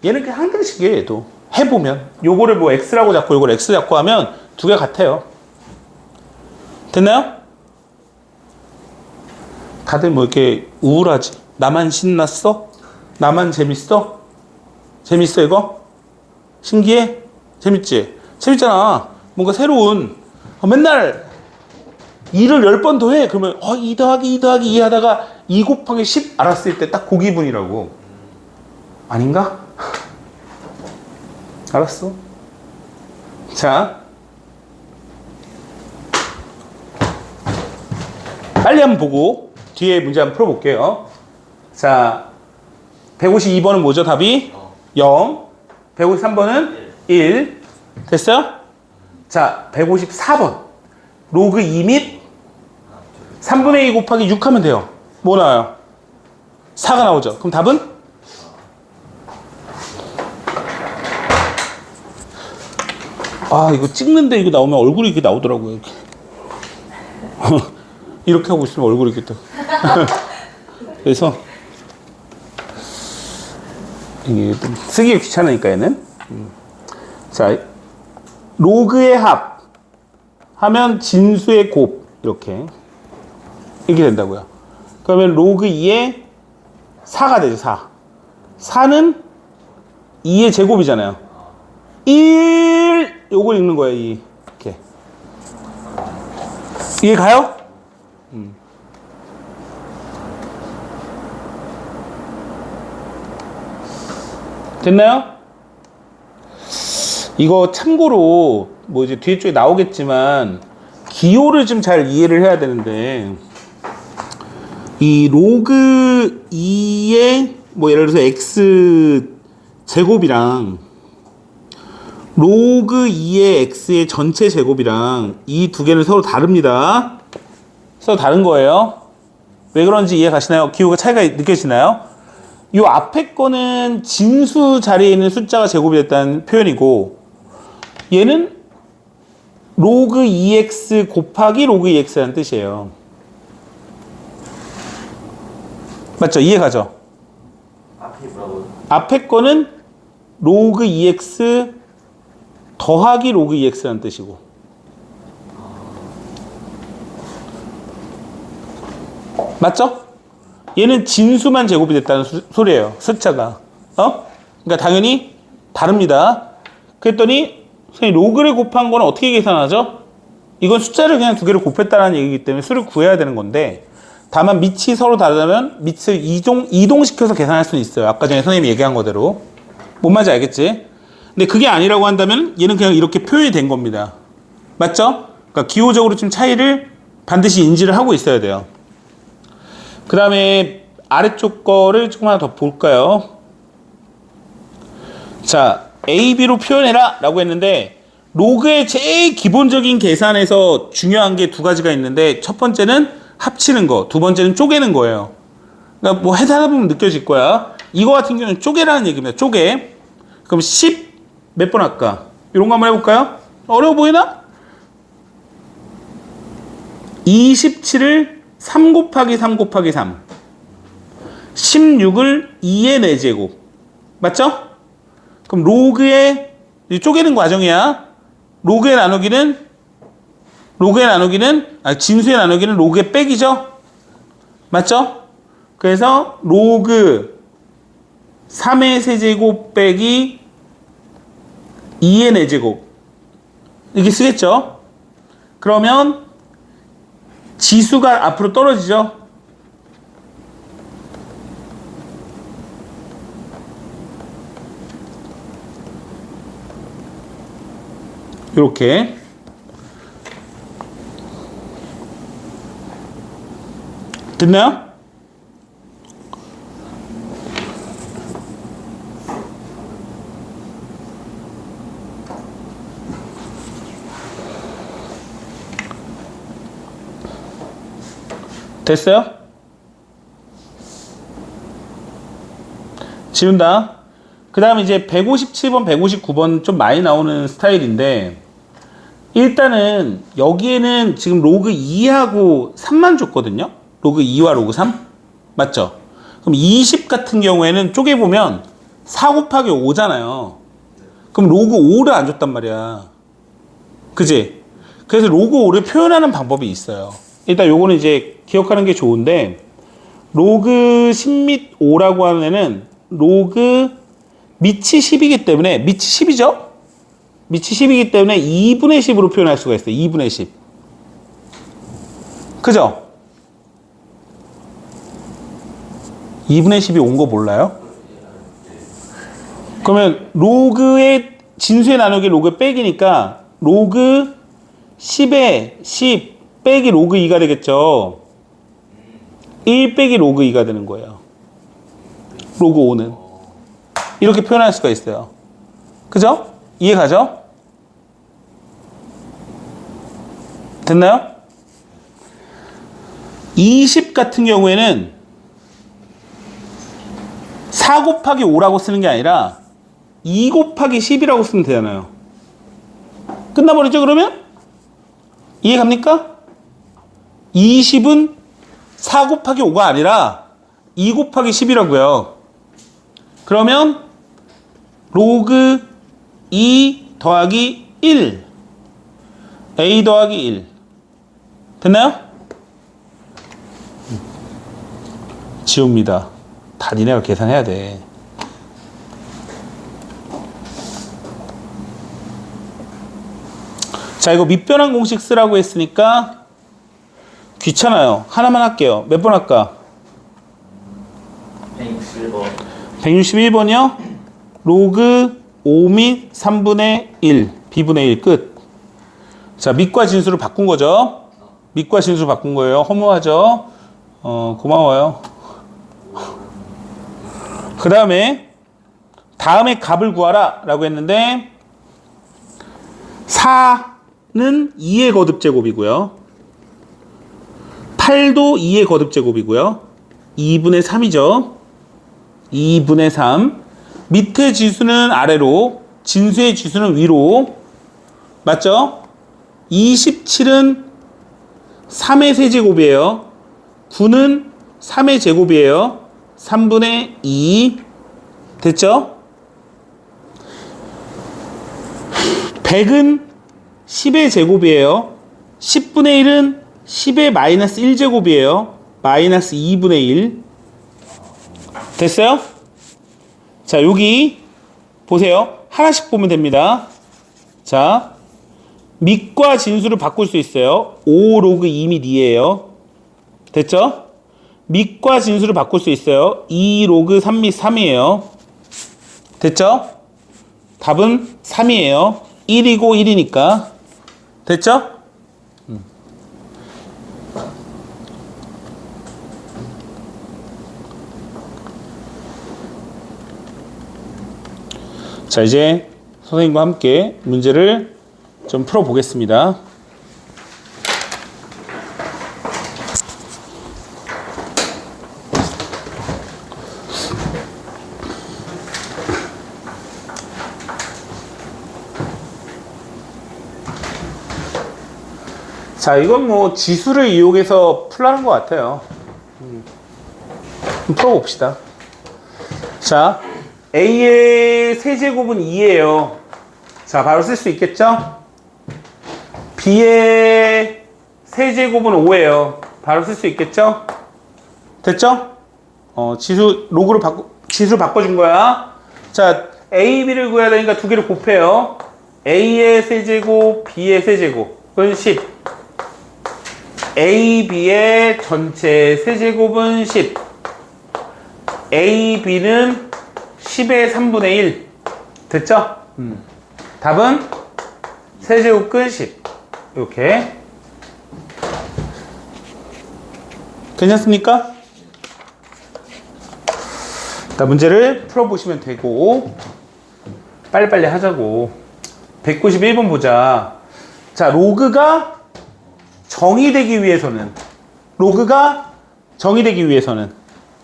A: 얘는 그냥 항등식이에요. 얘도 해보면 요거를 뭐 x라고 잡고 요걸 x 잡고 하면 두 개 같아요. 됐나요? 다들 뭐 이렇게 우울하지? 나만 신났어? 나만 재밌어? 재밌어 이거? 신기해? 재밌지? 재밌잖아. 뭔가 새로운 맨날 2를 10번 더 해. 그러면 2 더하기 2 더하기 2 하다가 2 곱하기 10 알았을 때 딱 그 기분이라고. 아닌가? 알았어. 자, 빨리 한번 보고 뒤에 문제 한번 풀어볼게요. 자, 152번은 뭐죠? 답이 0. 153번은 1. 됐어요? 자, 154번. 로그 2 및 3분의 2 곱하기 6 하면 돼요. 뭐 나와요? 4가 나오죠. 그럼 답은? 아, 이거 찍는데 이거 나오면 얼굴이 이렇게 나오더라고요. 이렇게, 이렇게 하고 있으면 얼굴이 이렇게 또. 그래서 이게 좀 쓰기 귀찮으니까 얘는. 자, 로그의 합 하면 진수의 곱 이렇게 된다고요. 그러면 로그 2에 4가 되죠. 4. 4는 2의 제곱이잖아요. 1 요걸 읽는 거예요. 이렇게. 이해 가요? 됐나요? 이거 참고로 뭐 이제 뒤에 쪽에 나오겠지만 기호를 좀 잘 이해를 해야 되는데 이 로그 2의 뭐 예를 들어서 x 제곱이랑 로그 2의 x의 전체 제곱이랑 이 두 개는 서로 다릅니다. 서로 다른 거예요. 왜 그런지 이해 가시나요? 기호가 차이가 느껴지나요? 이 앞에 거는 진수 자리에 있는 숫자가 제곱이 됐다는 표현이고 얘는 로그 2x 곱하기 로그 2x라는 뜻이에요. 맞죠? 이해 가죠?
B: 앞이 뭐라고요?
A: 앞에 거는 로그 2x 더하기 로그 2x라는 뜻이고 맞죠? 얘는 진수만 제곱이 됐다는 소리예요. 숫자가. 그러니까 당연히 다릅니다. 그랬더니 선생님 로그를 곱한 거는 어떻게 계산하죠? 이건 숫자를 그냥 두 개를 곱했다는 얘기이기 때문에 수를 구해야 되는 건데 다만 밑이 서로 다르다면 밑을 이동시켜서 계산할 수는 있어요. 아까 전에 선생님이 얘기한 거대로. 뭔 말인지 알겠지? 근데 그게 아니라고 한다면 얘는 그냥 이렇게 표현이 된 겁니다. 맞죠? 그러니까 기호적으로 좀 차이를 반드시 인지를 하고 있어야 돼요. 그 다음에 아래쪽 거를 조금 하나 더 볼까요? 자, A, B로 표현해라 라고 했는데 로그의 제일 기본적인 계산에서 중요한 게 두 가지가 있는데 첫 번째는 합치는 거, 두 번째는 쪼개는 거예요. 그러니까 뭐 해다 보면 느껴질 거야. 이거 같은 경우는 쪼개라는 얘기입니다. 쪼개. 그럼 10 몇 번 할까? 이런 거 한번 해볼까요? 어려워 보이나? 27을 3 곱하기 3 곱하기 3 16을 2의 4제곱. 맞죠? 그럼 로그에 쪼개는 과정이야. 로그에 나누기는 진수에 나누기는 로그의 빼기죠? 맞죠? 그래서 로그 3의 세제곱 빼기 2의 4제곱 이렇게 쓰겠죠? 그러면 지수가 앞으로 떨어지죠? 이렇게 됐나요? 됐어요? 지운다. 그 다음에 이제 157번, 159번 좀 많이 나오는 스타일인데, 일단은 여기에는 지금 로그 2하고 3만 줬거든요? 로그 2와 로그 3? 맞죠? 그럼 20 같은 경우에는 쪼개보면 4 곱하기 5잖아요. 그럼 로그 5를 안 줬단 말이야. 그지? 그래서 로그 5를 표현하는 방법이 있어요. 일단 요거는 이제 기억하는 게 좋은데, 로그 10 및 5라고 하는 애는 로그 밑이 10이기 때문에, 밑이 10이죠? 밑이 10이기 때문에 2분의 10으로 표현할 수가 있어요. 2분의 10. 그죠? 2분의 10이 온 거 몰라요? 그러면 로그의 진수의 나누기 로그 빼기니까 로그 10에 10 빼기 로그 2가 되겠죠. 1 빼기 로그 2가 되는 거예요. 로그 5는. 이렇게 표현할 수가 있어요. 그죠? 이해 가죠? 됐나요? 20 같은 경우에는 4 곱하기 5라고 쓰는 게 아니라 2 곱하기 10이라고 쓰면 되잖아요. 끝나버리죠, 그러면? 이해 갑니까? 20은 4 곱하기 5가 아니라 2 곱하기 10이라고요. 그러면 로그 2 더하기 1 a 더하기 1 됐나요? 지웁니다. 다 니네가 계산해야 돼. 자, 이거 밑변환 공식 쓰라고 했으니까 귀찮아요. 하나만 할게요. 몇 번 할까?
B: 161번.
A: 161번이요? 로그 5 및 3분의 1 b분의 1 끝. 자, 밑과 진수를 바꾼 거죠. 밑과 진수를 바꾼 거예요. 허무하죠? 고마워요. 그 다음에 값을 구하라 라고 했는데 4는 2의 거듭제곱이고요. 8도 2의 거듭제곱이고요. 2분의 3이죠. 2분의 3. 밑에 지수는 아래로, 진수의 지수는 위로. 맞죠? 27은 3의 세제곱이에요. 9는 3의 제곱이에요. 3분의 2. 됐죠? 100은 10의 제곱이에요. 10분의 1은 10의 마이너스 1제곱이에요. 마이너스 2분의 1. 됐어요? 자, 여기 보세요. 하나씩 보면 됩니다. 자, 밑과 진수를 바꿀 수 있어요. 5 로그 2 및 2예요. 됐죠? 밑과 진수를 바꿀 수 있어요. 2 로그 3 및 3이에요. 됐죠? 답은 3이에요. 1이고 1이니까. 됐죠? 자, 이제 선생님과 함께 문제를 좀 풀어보겠습니다. 자, 이건 뭐 지수를 이용해서 풀라는 것 같아요. 좀 풀어봅시다. 자, A의 세제곱은 2예요. 자, 바로 쓸 수 있겠죠? B의 세제곱은 5예요. 바로 쓸 수 있겠죠? 됐죠? 지수 바꿔준 거야. 자, A, B를 구해야 되니까 두 개를 곱해요. A의 세제곱, B의 세제곱은 10. A, B의 전체 세제곱은 10. A, B는 10의 3분의 1. 됐죠? 답은 세제곱 끝 10. 이렇게. 괜찮습니까? 자, 문제를 풀어보시면 되고, 빨리빨리 하자고. 191번 보자. 자, 로그가 정의되기 위해서는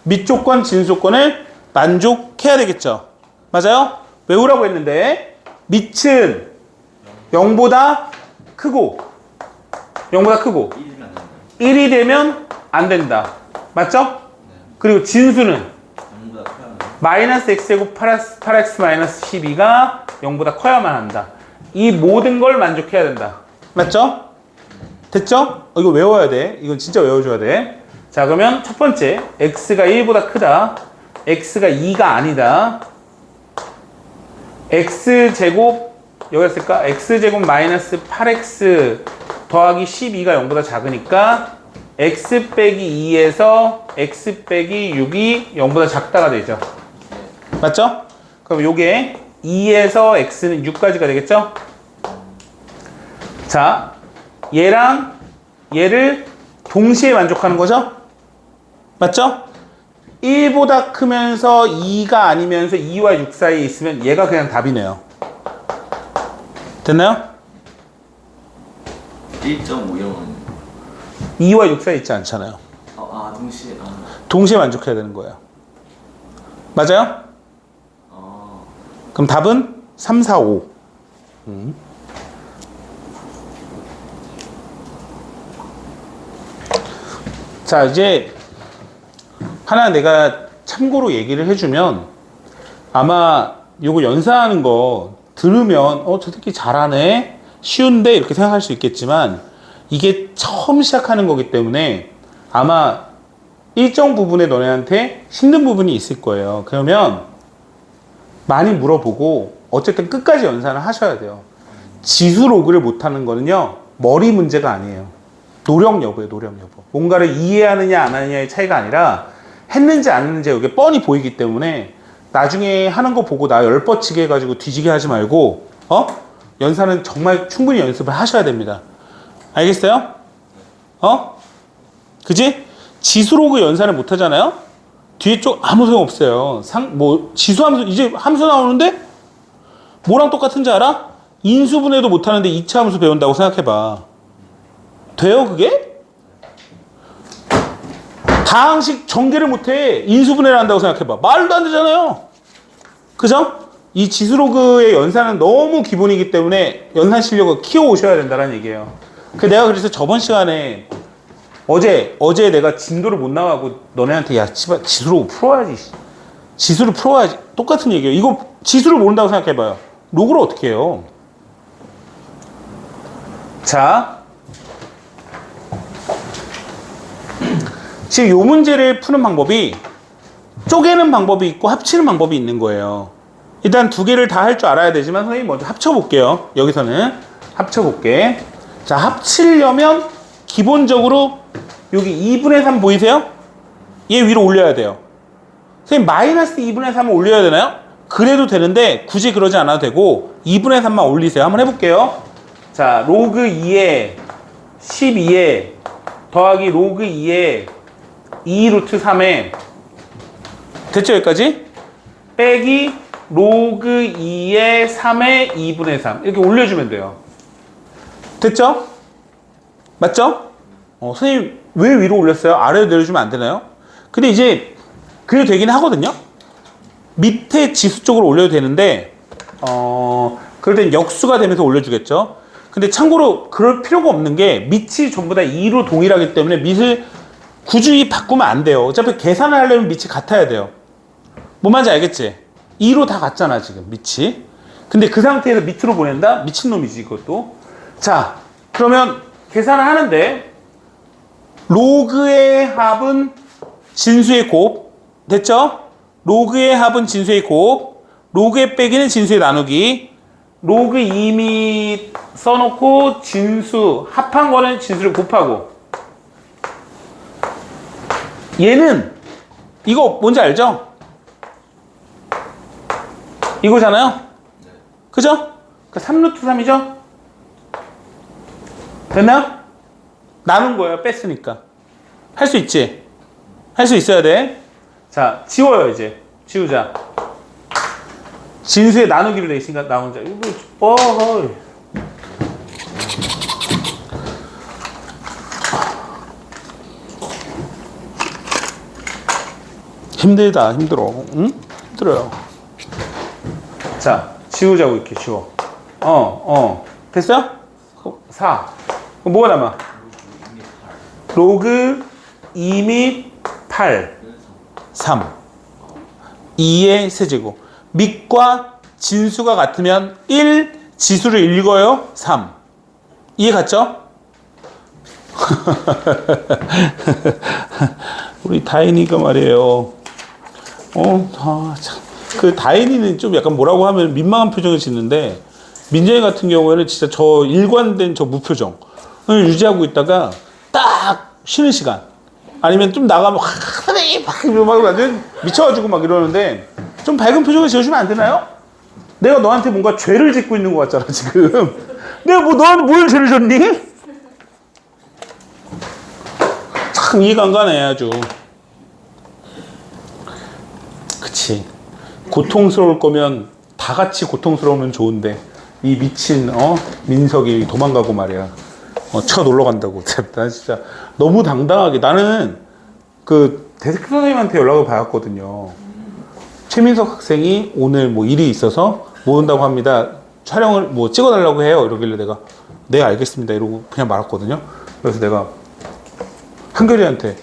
A: 밑조건, 진수조건을 만족해야 되겠죠. 맞아요? 외우라고 했는데, 밑은 0보다 크고 1이 되면 안 된다. 맞죠? 그리고 진수는 마이너스 x제곱 8x 마이너스 12가 0보다 커야만 한다. 이 모든 걸 만족해야 된다. 맞죠? 됐죠? 이거 외워야 돼. 이건 진짜 외워줘야 돼. 자, 그러면 첫 번째, x가 1보다 크다. x가 2가 아니다. x제곱, 여기다 쓸까? x제곱 마이너스 8x 더하기 12가 0보다 작으니까 x 빼기 2에서 x 빼기 6이 0보다 작다가 되죠. 맞죠? 그럼 요게 2에서 x는 6까지가 되겠죠? 자, 얘랑 얘를 동시에 만족하는 거죠? 맞죠? 1보다 크면서 2가 아니면서 2와 6 사이에 있으면 얘가 그냥 답이네요. 됐나요?
B: 1.5 이런 건
A: 2와 6 사이에 있지 않잖아요.
B: 동시에
A: 동시에 만족해야 되는 거예요. 맞아요? 그럼 답은 3, 4, 5. 자, 이제 하나 내가 참고로 얘기를 해주면 아마 요거 연산하는 거 들으면 저 새끼 잘하네, 쉬운데 이렇게 생각할 수 있겠지만 이게 처음 시작하는 거기 때문에 아마 일정 부분에 너네한테 힘든 부분이 있을 거예요. 그러면 많이 물어보고 어쨌든 끝까지 연산을 하셔야 돼요. 지수 로그를 못하는 거는요, 머리 문제가 아니에요. 노력 여부예요, 노력 여부. 뭔가를 이해하느냐 안 하느냐의 차이가 아니라 했는지 안 했는지 여기 뻔히 보이기 때문에 나중에 하는 거 보고 나 열뻗치게 해가지고 뒤지게 하지 말고 연산은 정말 충분히 연습을 하셔야 됩니다. 알겠어요? 그지? 지수 로그 연산을 못 하잖아요? 뒤에 쪽 아무 소용 없어요. 지수 함수, 이제 함수 나오는데 뭐랑 똑같은지 알아? 인수분해도 못 하는데 2차 함수 배운다고 생각해봐. 돼요, 그게? 다항식 전개를 못해. 인수분해를 한다고 생각해봐. 말도 안 되잖아요. 그죠? 이 지수 로그의 연산은 너무 기본이기 때문에 연산 실력을 키워오셔야 된다는 얘기예요. 내가 그래서 저번 시간에 어제 내가 진도를 못 나가고 너네한테 야, 지수 로그 풀어야지. 지수를 풀어야지. 똑같은 얘기예요. 이거 지수를 모른다고 생각해봐요. 로그를 어떻게 해요? 자, 지금 이 문제를 푸는 방법이 쪼개는 방법이 있고 합치는 방법이 있는 거예요. 일단 두 개를 다 할 줄 알아야 되지만 선생님 먼저 합쳐볼게요. 여기서는 합쳐볼게. 자, 합치려면 기본적으로 여기 2분의 3 보이세요? 얘 위로 올려야 돼요. 선생님 마이너스 2분의 3을 올려야 되나요? 그래도 되는데 굳이 그러지 않아도 되고 2분의 3만 올리세요. 한번 해볼게요. 자, 로그 2에 12에 더하기 로그 2에 2 루트 3에 됐죠? 여기까지? 빼기 로그 2에 3에 2분의 3 이렇게 올려주면 돼요. 됐죠? 맞죠? 선생님 왜 위로 올렸어요? 아래로 내려주면 안 되나요? 근데 이제 그래도 되긴 하거든요. 밑에 지수 쪽으로 올려도 되는데 그럴 땐 역수가 되면서 올려주겠죠. 근데 참고로 그럴 필요가 없는 게 밑이 전부 다 2로 동일하기 때문에 밑을 굳이 바꾸면 안 돼요. 어차피 계산을 하려면 밑이 같아야 돼요. 뭔 말인지 알겠지? 2로 다 같잖아 지금 밑이. 근데 그 상태에서 밑으로 보낸다? 미친놈이지 이것도. 자 그러면 계산을 하는데 로그의 합은 진수의 곱 됐죠? 로그의 합은 진수의 곱, 로그의 빼기는 진수의 나누기. 로그 이미 써놓고 진수 합한 거는 진수를 곱하고. 얘는 이거 뭔지 알죠? 이거잖아요? 그죠? 그 3루트 3이죠? 됐나요? 나눈 거예요. 뺐으니까. 할 수 있지? 할 수 있어야 돼. 자, 지워요, 이제. 지우자. 진수의 나누기로 돼 있으니까 나 혼자. 이거, 힘들다, 힘들어. 응? 힘들어요. 자, 지우자고, 이렇게 지워. 됐어요? 4. 그럼 뭐가 남아? 로그 2 및 8. 3. 2의 세제곱. 밑과 진수가 같으면 1, 지수를 읽어요. 3. 이해 갔죠? 우리 다인이가 말이에요. 참. 그 다인이는 좀 약간 뭐라고 하면 민망한 표정을 짓는데, 민정이 같은 경우에는 진짜 저 일관된 저 무표정을 유지하고 있다가 딱 쉬는 시간 아니면 좀 나가면 선생님 막 이러고 완전 미쳐가지고 막 이러는데 좀 밝은 표정을 지어주면 안 되나요? 내가 너한테 뭔가 죄를 짓고 있는 것 같잖아 지금. 내가 뭐 너한테 뭘 죄를 졌니? 참 이해가 안 가네 아주. 그치. 고통스러울 거면 다 같이 고통스러우면 좋은데 이 미친 민석이 도망가고 말이야. 쳐 놀러 간다고. 나 진짜 너무 당당하게. 나는 그 대학교 선생님한테 연락을 받았거든요. 최민석 학생이 오늘 뭐 일이 있어서 못 온다고 합니다. 촬영을 뭐 찍어달라고 해요. 이러길래 내가 네 알겠습니다 이러고 그냥 말았거든요. 그래서 내가 한결이한테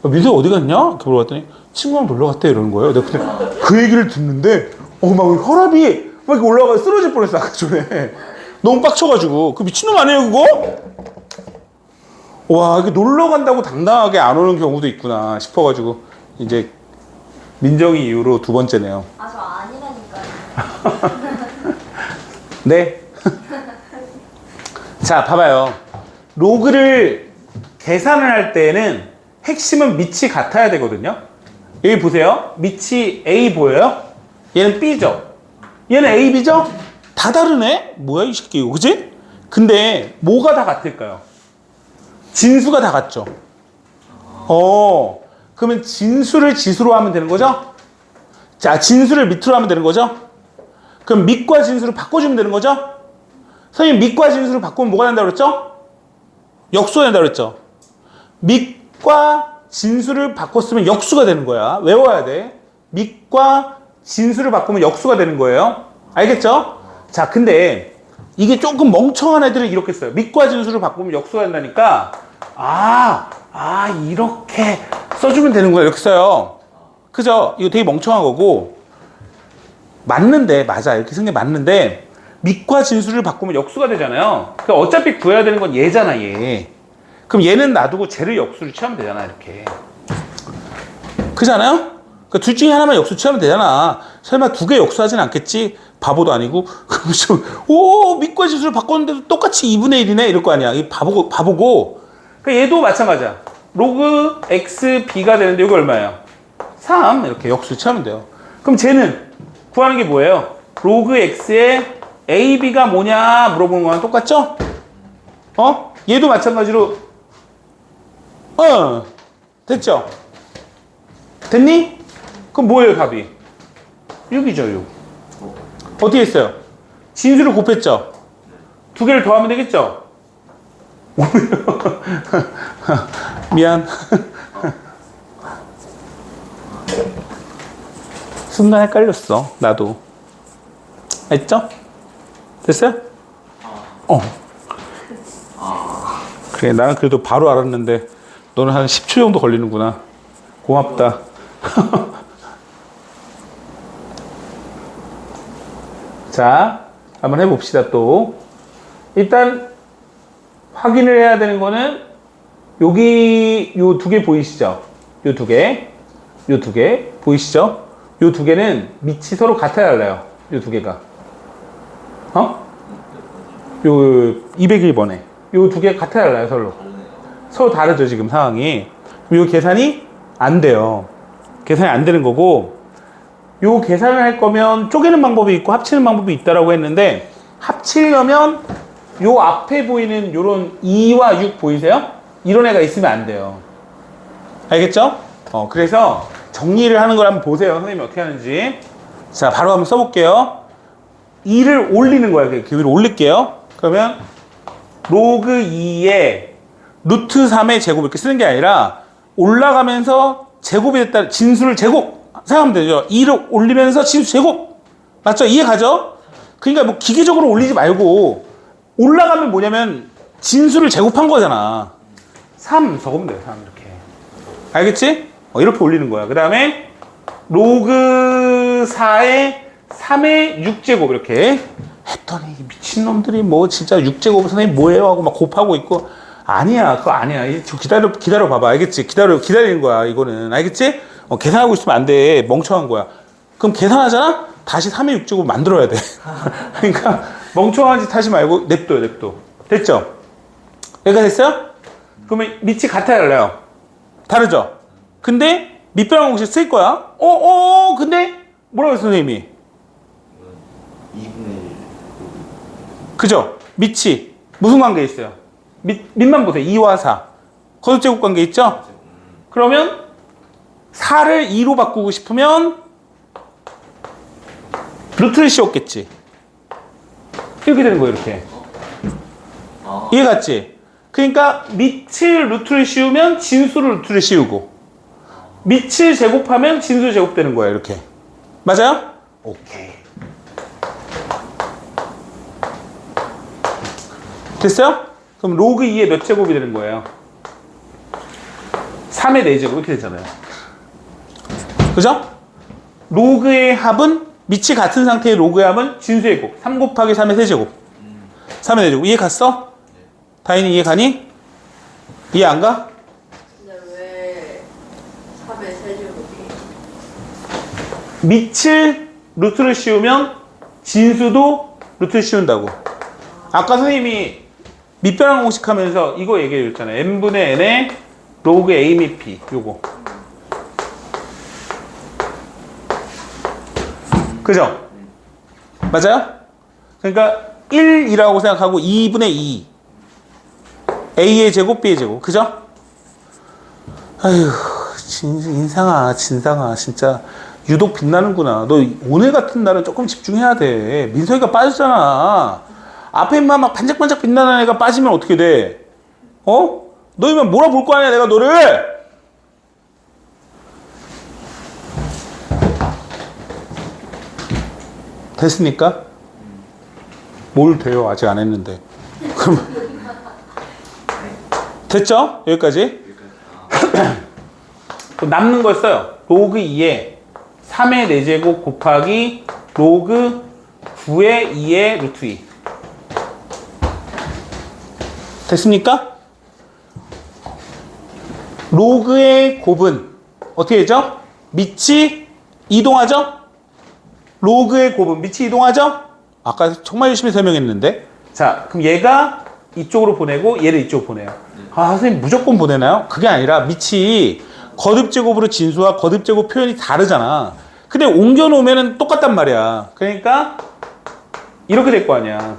A: 민석 어디 갔냐? 이렇게 물어봤더니 친구랑 놀러 갔대 이러는 거예요. 내가 그때 그 얘기를 듣는데 막 혈압이 막 이렇게 올라가 쓰러질 뻔했어 아까 전에. 너무 빡쳐가지고. 그 미친놈 아니에요 그거? 와 이게 놀러 간다고 당당하게 안 오는 경우도 있구나 싶어가지고 이제 민정이 이후로 2번째네요.
C: 아, 저 아니라니까요.
A: 네. 자 봐봐요. 로그를 계산을 할 때는 핵심은 밑이 같아야 되거든요. 여기 보세요. 밑이 A 보여요? 얘는 B죠? 얘는 A, B죠? 다 다르네? 뭐야 이 새끼 이거 그치? 근데 뭐가 다 같을까요? 진수가 다 같죠? 그러면 진수를 지수로 하면 되는 거죠? 자, 진수를 밑으로 하면 되는 거죠? 그럼 밑과 진수를 바꿔주면 되는 거죠? 선생님 밑과 진수를 바꾸면 뭐가 된다고 그랬죠? 역수가 된다고 그랬죠? 밑과 진수를 바꿨으면 역수가 되는 거야. 외워야 돼. 밑과 진수를 바꾸면 역수가 되는 거예요. 알겠죠? 자, 근데 이게 조금 멍청한 애들은 이렇게 써요. 밑과 진수를 바꾸면 역수가 된다니까 이렇게 써주면 되는 거야. 이렇게 써요. 그죠? 이거 되게 멍청한 거고 맞는데 맞아. 이렇게 쓴 게 맞는데 밑과 진수를 바꾸면 역수가 되잖아요. 그러니까 어차피 구해야 되는 건 얘잖아 얘. 그럼 얘는 놔두고 쟤를 역수를 취하면 되잖아 이렇게. 그렇잖아요? 그러니까 둘 중에 하나만 역수 취하면 되잖아. 설마 2개 역수하진 않겠지? 바보도 아니고. 그럼 좀 밑과 진수를 바꿨는데도 똑같이 2분의 1이네 이럴 거 아니야. 이 바보고. 그러니까 얘도 마찬가지야. 로그 x b가 되는데 이거 얼마예요? 3 이렇게 역수 취하면 돼요. 그럼 쟤는 구하는 게 뭐예요? 로그 x의 a, b가 뭐냐 물어보는 거랑 똑같죠? 얘도 마찬가지로 됐죠? 됐니? 그럼 뭐예요 답이? 6이죠 6. 어떻게 했어요? 진수를 곱했죠? 2개를 더하면 되겠죠? 미안. 순간 헷갈렸어 나도. 했죠? 됐어요? 그래 나는 그래도 바로 알았는데 너는 한 10초 정도 걸리는구나. 고맙다. 자, 한번 해봅시다 또. 일단 확인을 해야 되는 거는 여기 요 두 개 보이시죠? 요 두 개. 요 두 개 보이시죠? 요 두 개는 밑이 서로 같아야 달라요. 요 두 개가. 요 201번에. 요 두 개 같아야 달라요, 서로. 서로 다르죠, 지금 상황이. 요 계산이 안 돼요. 계산이 안 되는 거고, 요 계산을 할 거면 쪼개는 방법이 있고 합치는 방법이 있다라고 했는데, 합치려면 요 앞에 보이는 요런 2와 6 보이세요? 이런 애가 있으면 안 돼요. 알겠죠? 그래서 정리를 하는 걸 한번 보세요. 선생님이 어떻게 하는지. 자, 바로 한번 써볼게요. 2를 올리는 거예요. 이렇게 위로 올릴게요. 그러면 로그 2에 루트 3의 제곱 이렇게 쓰는 게 아니라 올라가면서 제곱이 됐다. 진수를 제곱 생각하면 되죠. 2를 올리면서 진수 제곱. 맞죠? 이해 가죠? 그러니까 뭐 기계적으로 올리지 말고 올라가면 뭐냐면 진수를 제곱한 거잖아. 3 적으면 돼요. 3 이렇게. 알겠지? 이렇게 올리는 거야. 그 다음에 로그 4에 3의 6제곱 이렇게 했더니 미친놈들이 뭐 진짜 6제곱 선생님 뭐예요? 하고 막 곱하고 있고 아니야. 그거 아니야. 기다려 봐봐. 알겠지? 기다리는 거야. 이거는. 알겠지? 계산하고 있으면 안 돼. 멍청한 거야. 그럼 계산하잖아? 다시 3의 6제곱 만들어야 돼. 그러니까 멍청한 짓 하지 말고 냅둬. 됐죠? 여기가 됐어요? 그러면 밑이 같아야 달라요. 다르죠? 근데 밑변환 공식 쓸 거야. 근데 뭐라고 했어, 선생님이?
B: 2분의 1.
A: 그죠? 밑이 무슨 관계 있어요? 밑만 보세요. 2와 4. 거듭제곱 관계 있죠? 그러면 4를 2로 바꾸고 싶으면 루트를 씌웠겠지. 이렇게 되는 거예요, 이렇게. 이해 갔지? 그러니까 밑을 루트를 씌우면 진수를 루트를 씌우고 밑을 제곱하면 진수 제곱되는 거예요, 이렇게. 맞아요? 오케이. 됐어요? 그럼 로그 2의 몇 제곱이 되는 거예요? 3의 4제곱 이렇게 되잖아요. 그죠? 로그의 합은 밑이 같은 상태의 로그의 합은 진수의 곱. 3 곱하기 3의 세제곱. 3의 4제곱. 이해 갔어? 다인이 이해 가니? 이해 안 가?
C: 근데 왜 3의 세제곱이?
A: 밑을 루트를 씌우면 진수도 루트를 씌운다고. 아까 선생님이 밑변환 공식 하면서 이거 얘기해 줬잖아요. n분의 n의 로그 a 및 b. 요거. 그죠? 맞아요? 그러니까 1이라고 생각하고 2분의 2. a의 제곱, b의 제곱. 그죠? 아휴, 진상아, 진짜. 유독 빛나는구나. 너 오늘 같은 날은 조금 집중해야 돼. 민석이가 빠졌잖아. 앞에 인마 막 반짝반짝 빛나는 애가 빠지면 어떻게 돼? 너희만 몰아볼 거 아니야, 내가 너를! 됐습니까? 뭘 돼요? 아직 안 했는데. 그럼 됐죠? 여기까지? 남는 걸 써요. 로그 2에 3의 4제곱 곱하기 로그 9의 2의 루트 2. 됐습니까? 로그의 곱은 어떻게 되죠? 밑이 이동하죠? 로그의 곱은 밑이 이동하죠? 아까 정말 열심히 설명했는데. 자, 그럼 얘가 이쪽으로 보내고 얘를 이쪽으로 보내요. 아, 선생님 무조건 보내나요? 그게 아니라 밑이 거듭제곱으로 진수와 거듭제곱 표현이 다르잖아. 근데 옮겨놓으면 똑같단 말이야. 그러니까 이렇게 될 거 아니야.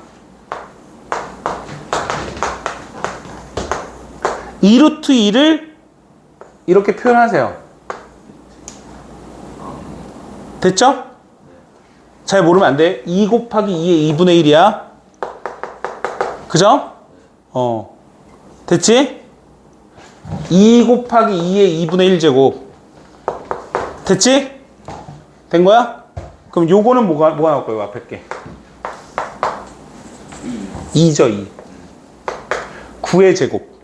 A: 2루트 2를 이렇게 표현하세요. 됐죠? 잘 모르면 안 돼. 2 곱하기 2의 2분의 1이야. 그죠? 됐지? 2 곱하기 2의 2분의 1제곱. 됐지? 된 거야? 그럼 요거는 뭐가 나올 거예요? 앞에 게. 2죠, 2. 9의 제곱.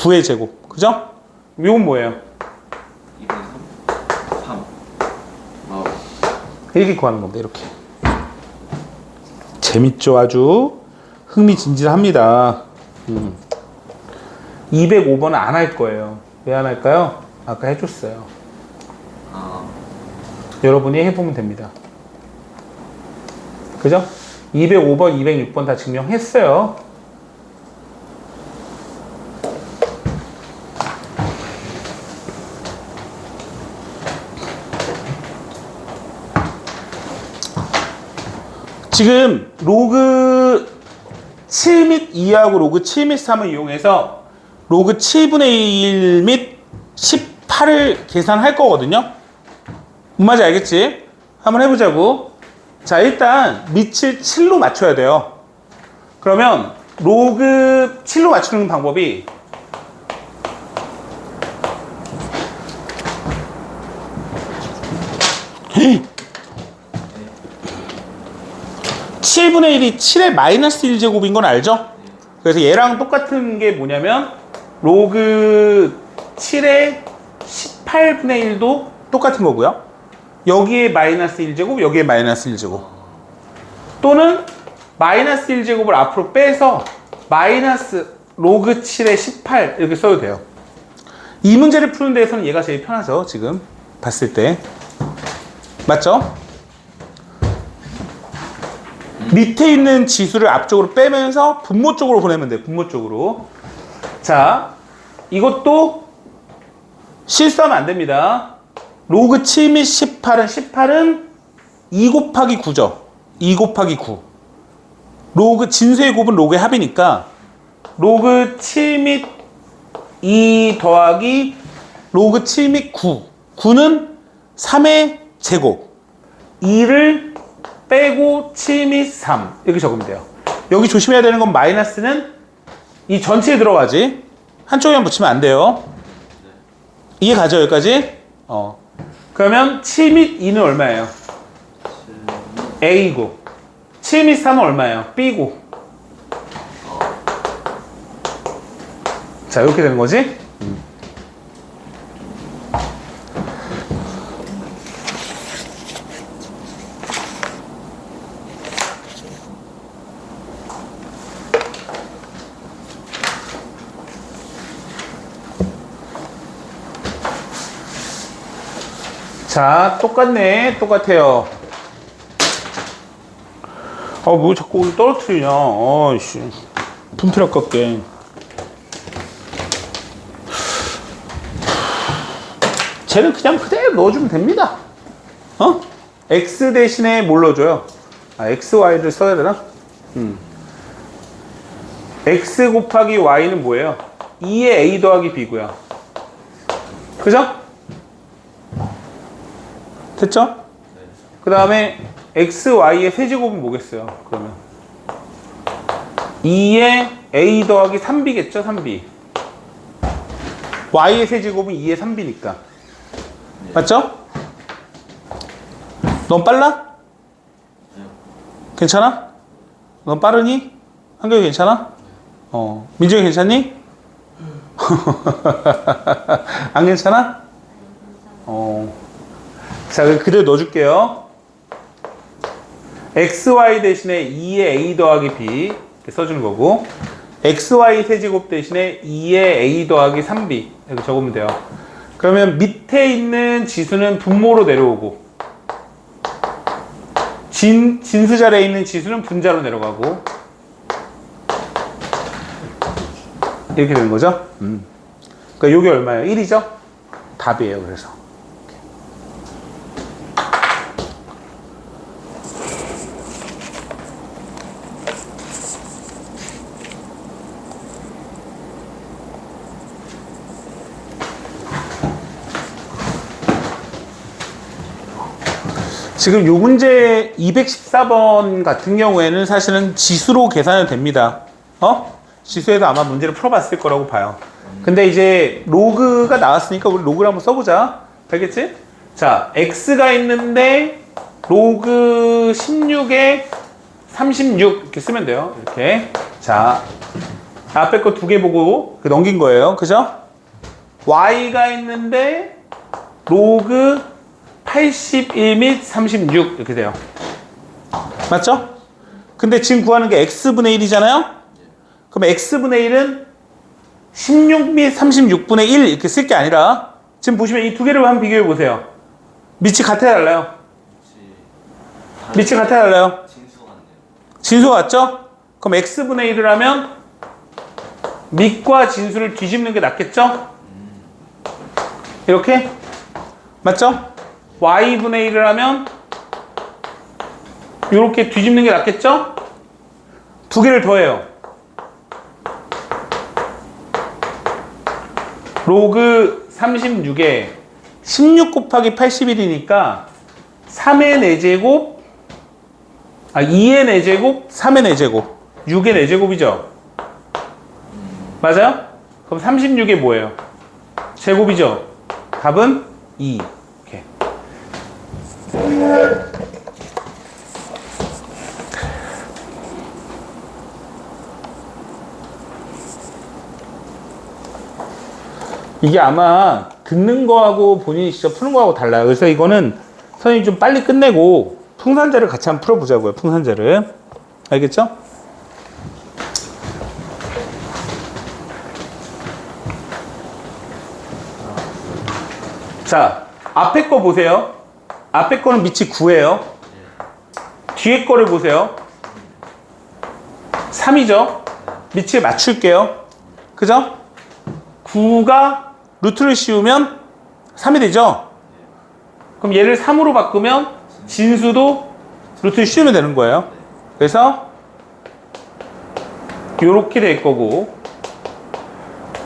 A: 9의 제곱. 그죠? 이건 뭐예요?
B: 2분의 3 3 와우.
A: 이렇게 구하는 겁니다. 이렇게. 재밌죠? 아주 흥미진진합니다. 205번은 안 할 거예요. 왜 안 할까요? 아까 해줬어요.
B: 아,
A: 여러분이 해보면 됩니다. 그죠? 205번, 206번 다 증명했어요. 지금 로그 7 및 2하고 로그 7 및 3을 이용해서 로그 7분의 1 및 18을 계산할 거거든요. 뭔 말인지 알겠지? 한번 해보자고. 자, 일단 밑을 7로 맞춰야 돼요. 그러면 로그 7로 맞추는 방법이 7분의 1이 7의 마이너스 1제곱인 건 알죠? 그래서 얘랑 똑같은 게 뭐냐면 로그 7의 18분의 1도 똑같은 거고요. 여기에 마이너스 1제곱, 여기에 마이너스 1제곱. 또는 마이너스 1제곱을 앞으로 빼서 마이너스 로그 7의 18 이렇게 써도 돼요. 이 문제를 푸는 데에서는 얘가 제일 편하죠. 지금 봤을 때. 맞죠? 밑에 있는 지수를 앞쪽으로 빼면서 분모 쪽으로 보내면 돼요. 분모 쪽으로. 자, 이것도 실수하면 안 됩니다. 로그 7 및 18은 2 곱하기 9죠. 2 곱하기 9. 로그 진수의 곱은 로그의 합이니까 로그 7 및 2 더하기 로그 7 및 9. 9는 3의 제곱. 2를 빼고 7 및 3 이렇게 적으면 돼요. 여기 조심해야 되는 건 마이너스는 이 전체에 들어가지 한쪽에만 붙이면 안 돼요. 이해 가죠? 여기까지? 그러면 7 및 2는 얼마예요? A고 7 및 3은 얼마예요? B고. 자, 이렇게 되는 거지? 자, 똑같네. 똑같아요. 뭐 자꾸 오늘 떨어뜨리냐. 씨. 분필 아깝게. 쟤는 그냥 그대로 넣어주면 됩니다. X 대신에 뭘 넣어줘요? X, Y를 써야 되나? X 곱하기 Y는 뭐예요? 2의 A 더하기 B고요. 그죠? 됐죠? 그 다음에 x, y의 세제곱은 뭐겠어요? 그러면 2의 a 더하기 3b겠죠? 3b. y의 세제곱은 2의 3b니까. 맞죠? 넌 빨라? 괜찮아? 넌 빠르니? 한결이 괜찮아? 민정이 괜찮니? 안 괜찮아? 자, 그대로 넣어줄게요. xy 대신에 2의 a 더하기 b 이렇게 써주는 거고, xy 세제곱 대신에 2의 a 더하기 3b 이렇게 적으면 돼요. 그러면 밑에 있는 지수는 분모로 내려오고, 진수 자리에 있는 지수는 분자로 내려가고, 이렇게 되는 거죠. 그러니까 요게 얼마예요? 1이죠? 답이에요. 그래서 지금 요 문제 214번 같은 경우에는 사실은 지수로 계산이 됩니다. 지수에서 아마 문제를 풀어봤을 거라고 봐요. 근데 이제 로그가 나왔으니까 우리 로그를 한번 써보자. 알겠지? 자, x가 있는데 로그 16에 36 이렇게 쓰면 돼요. 이렇게. 자, 앞에 거 두 개 보고 넘긴 거예요. 그죠? y가 있는데 로그 81 및 36 이렇게 돼요. 맞죠? 근데 지금 구하는 게 x분의 1이잖아요? 그럼 x분의 1은 16 및 36분의 1 이렇게 쓸 게 아니라 지금 보시면 이 두 개를 한번 비교해 보세요. 밑이 같아야 달라요? 밑이 같아야 달라요?
B: 진수 같네요.
A: 진수 같죠? 그럼 x분의 1을 하면 밑과 진수를 뒤집는 게 낫겠죠? 이렇게? 맞죠? y분의 1을 하면 이렇게 뒤집는 게 낫겠죠? 두 개를 더해요. 로그 36에 16 곱하기 81이니까 3의 4제곱 2의 4제곱 3의 4제곱 6의 4제곱이죠? 맞아요? 그럼 36이 뭐예요? 제곱이죠? 답은 2 이렇게. 이게 아마 듣는 거하고 본인이 직접 푸는 거하고 달라요. 그래서 이거는 선생님이 좀 빨리 끝내고 풍산제를 같이 한번 풀어보자고요. 풍산제를. 알겠죠? 자, 앞에 거 보세요. 앞에 거는 밑이 9예요. 뒤에 거를 보세요. 3이죠? 밑에 맞출게요. 그죠? 9가 루트를 씌우면 3이 되죠? 그럼 얘를 3으로 바꾸면 진수도 루트를 씌우면 되는 거예요. 그래서 요렇게 될 거고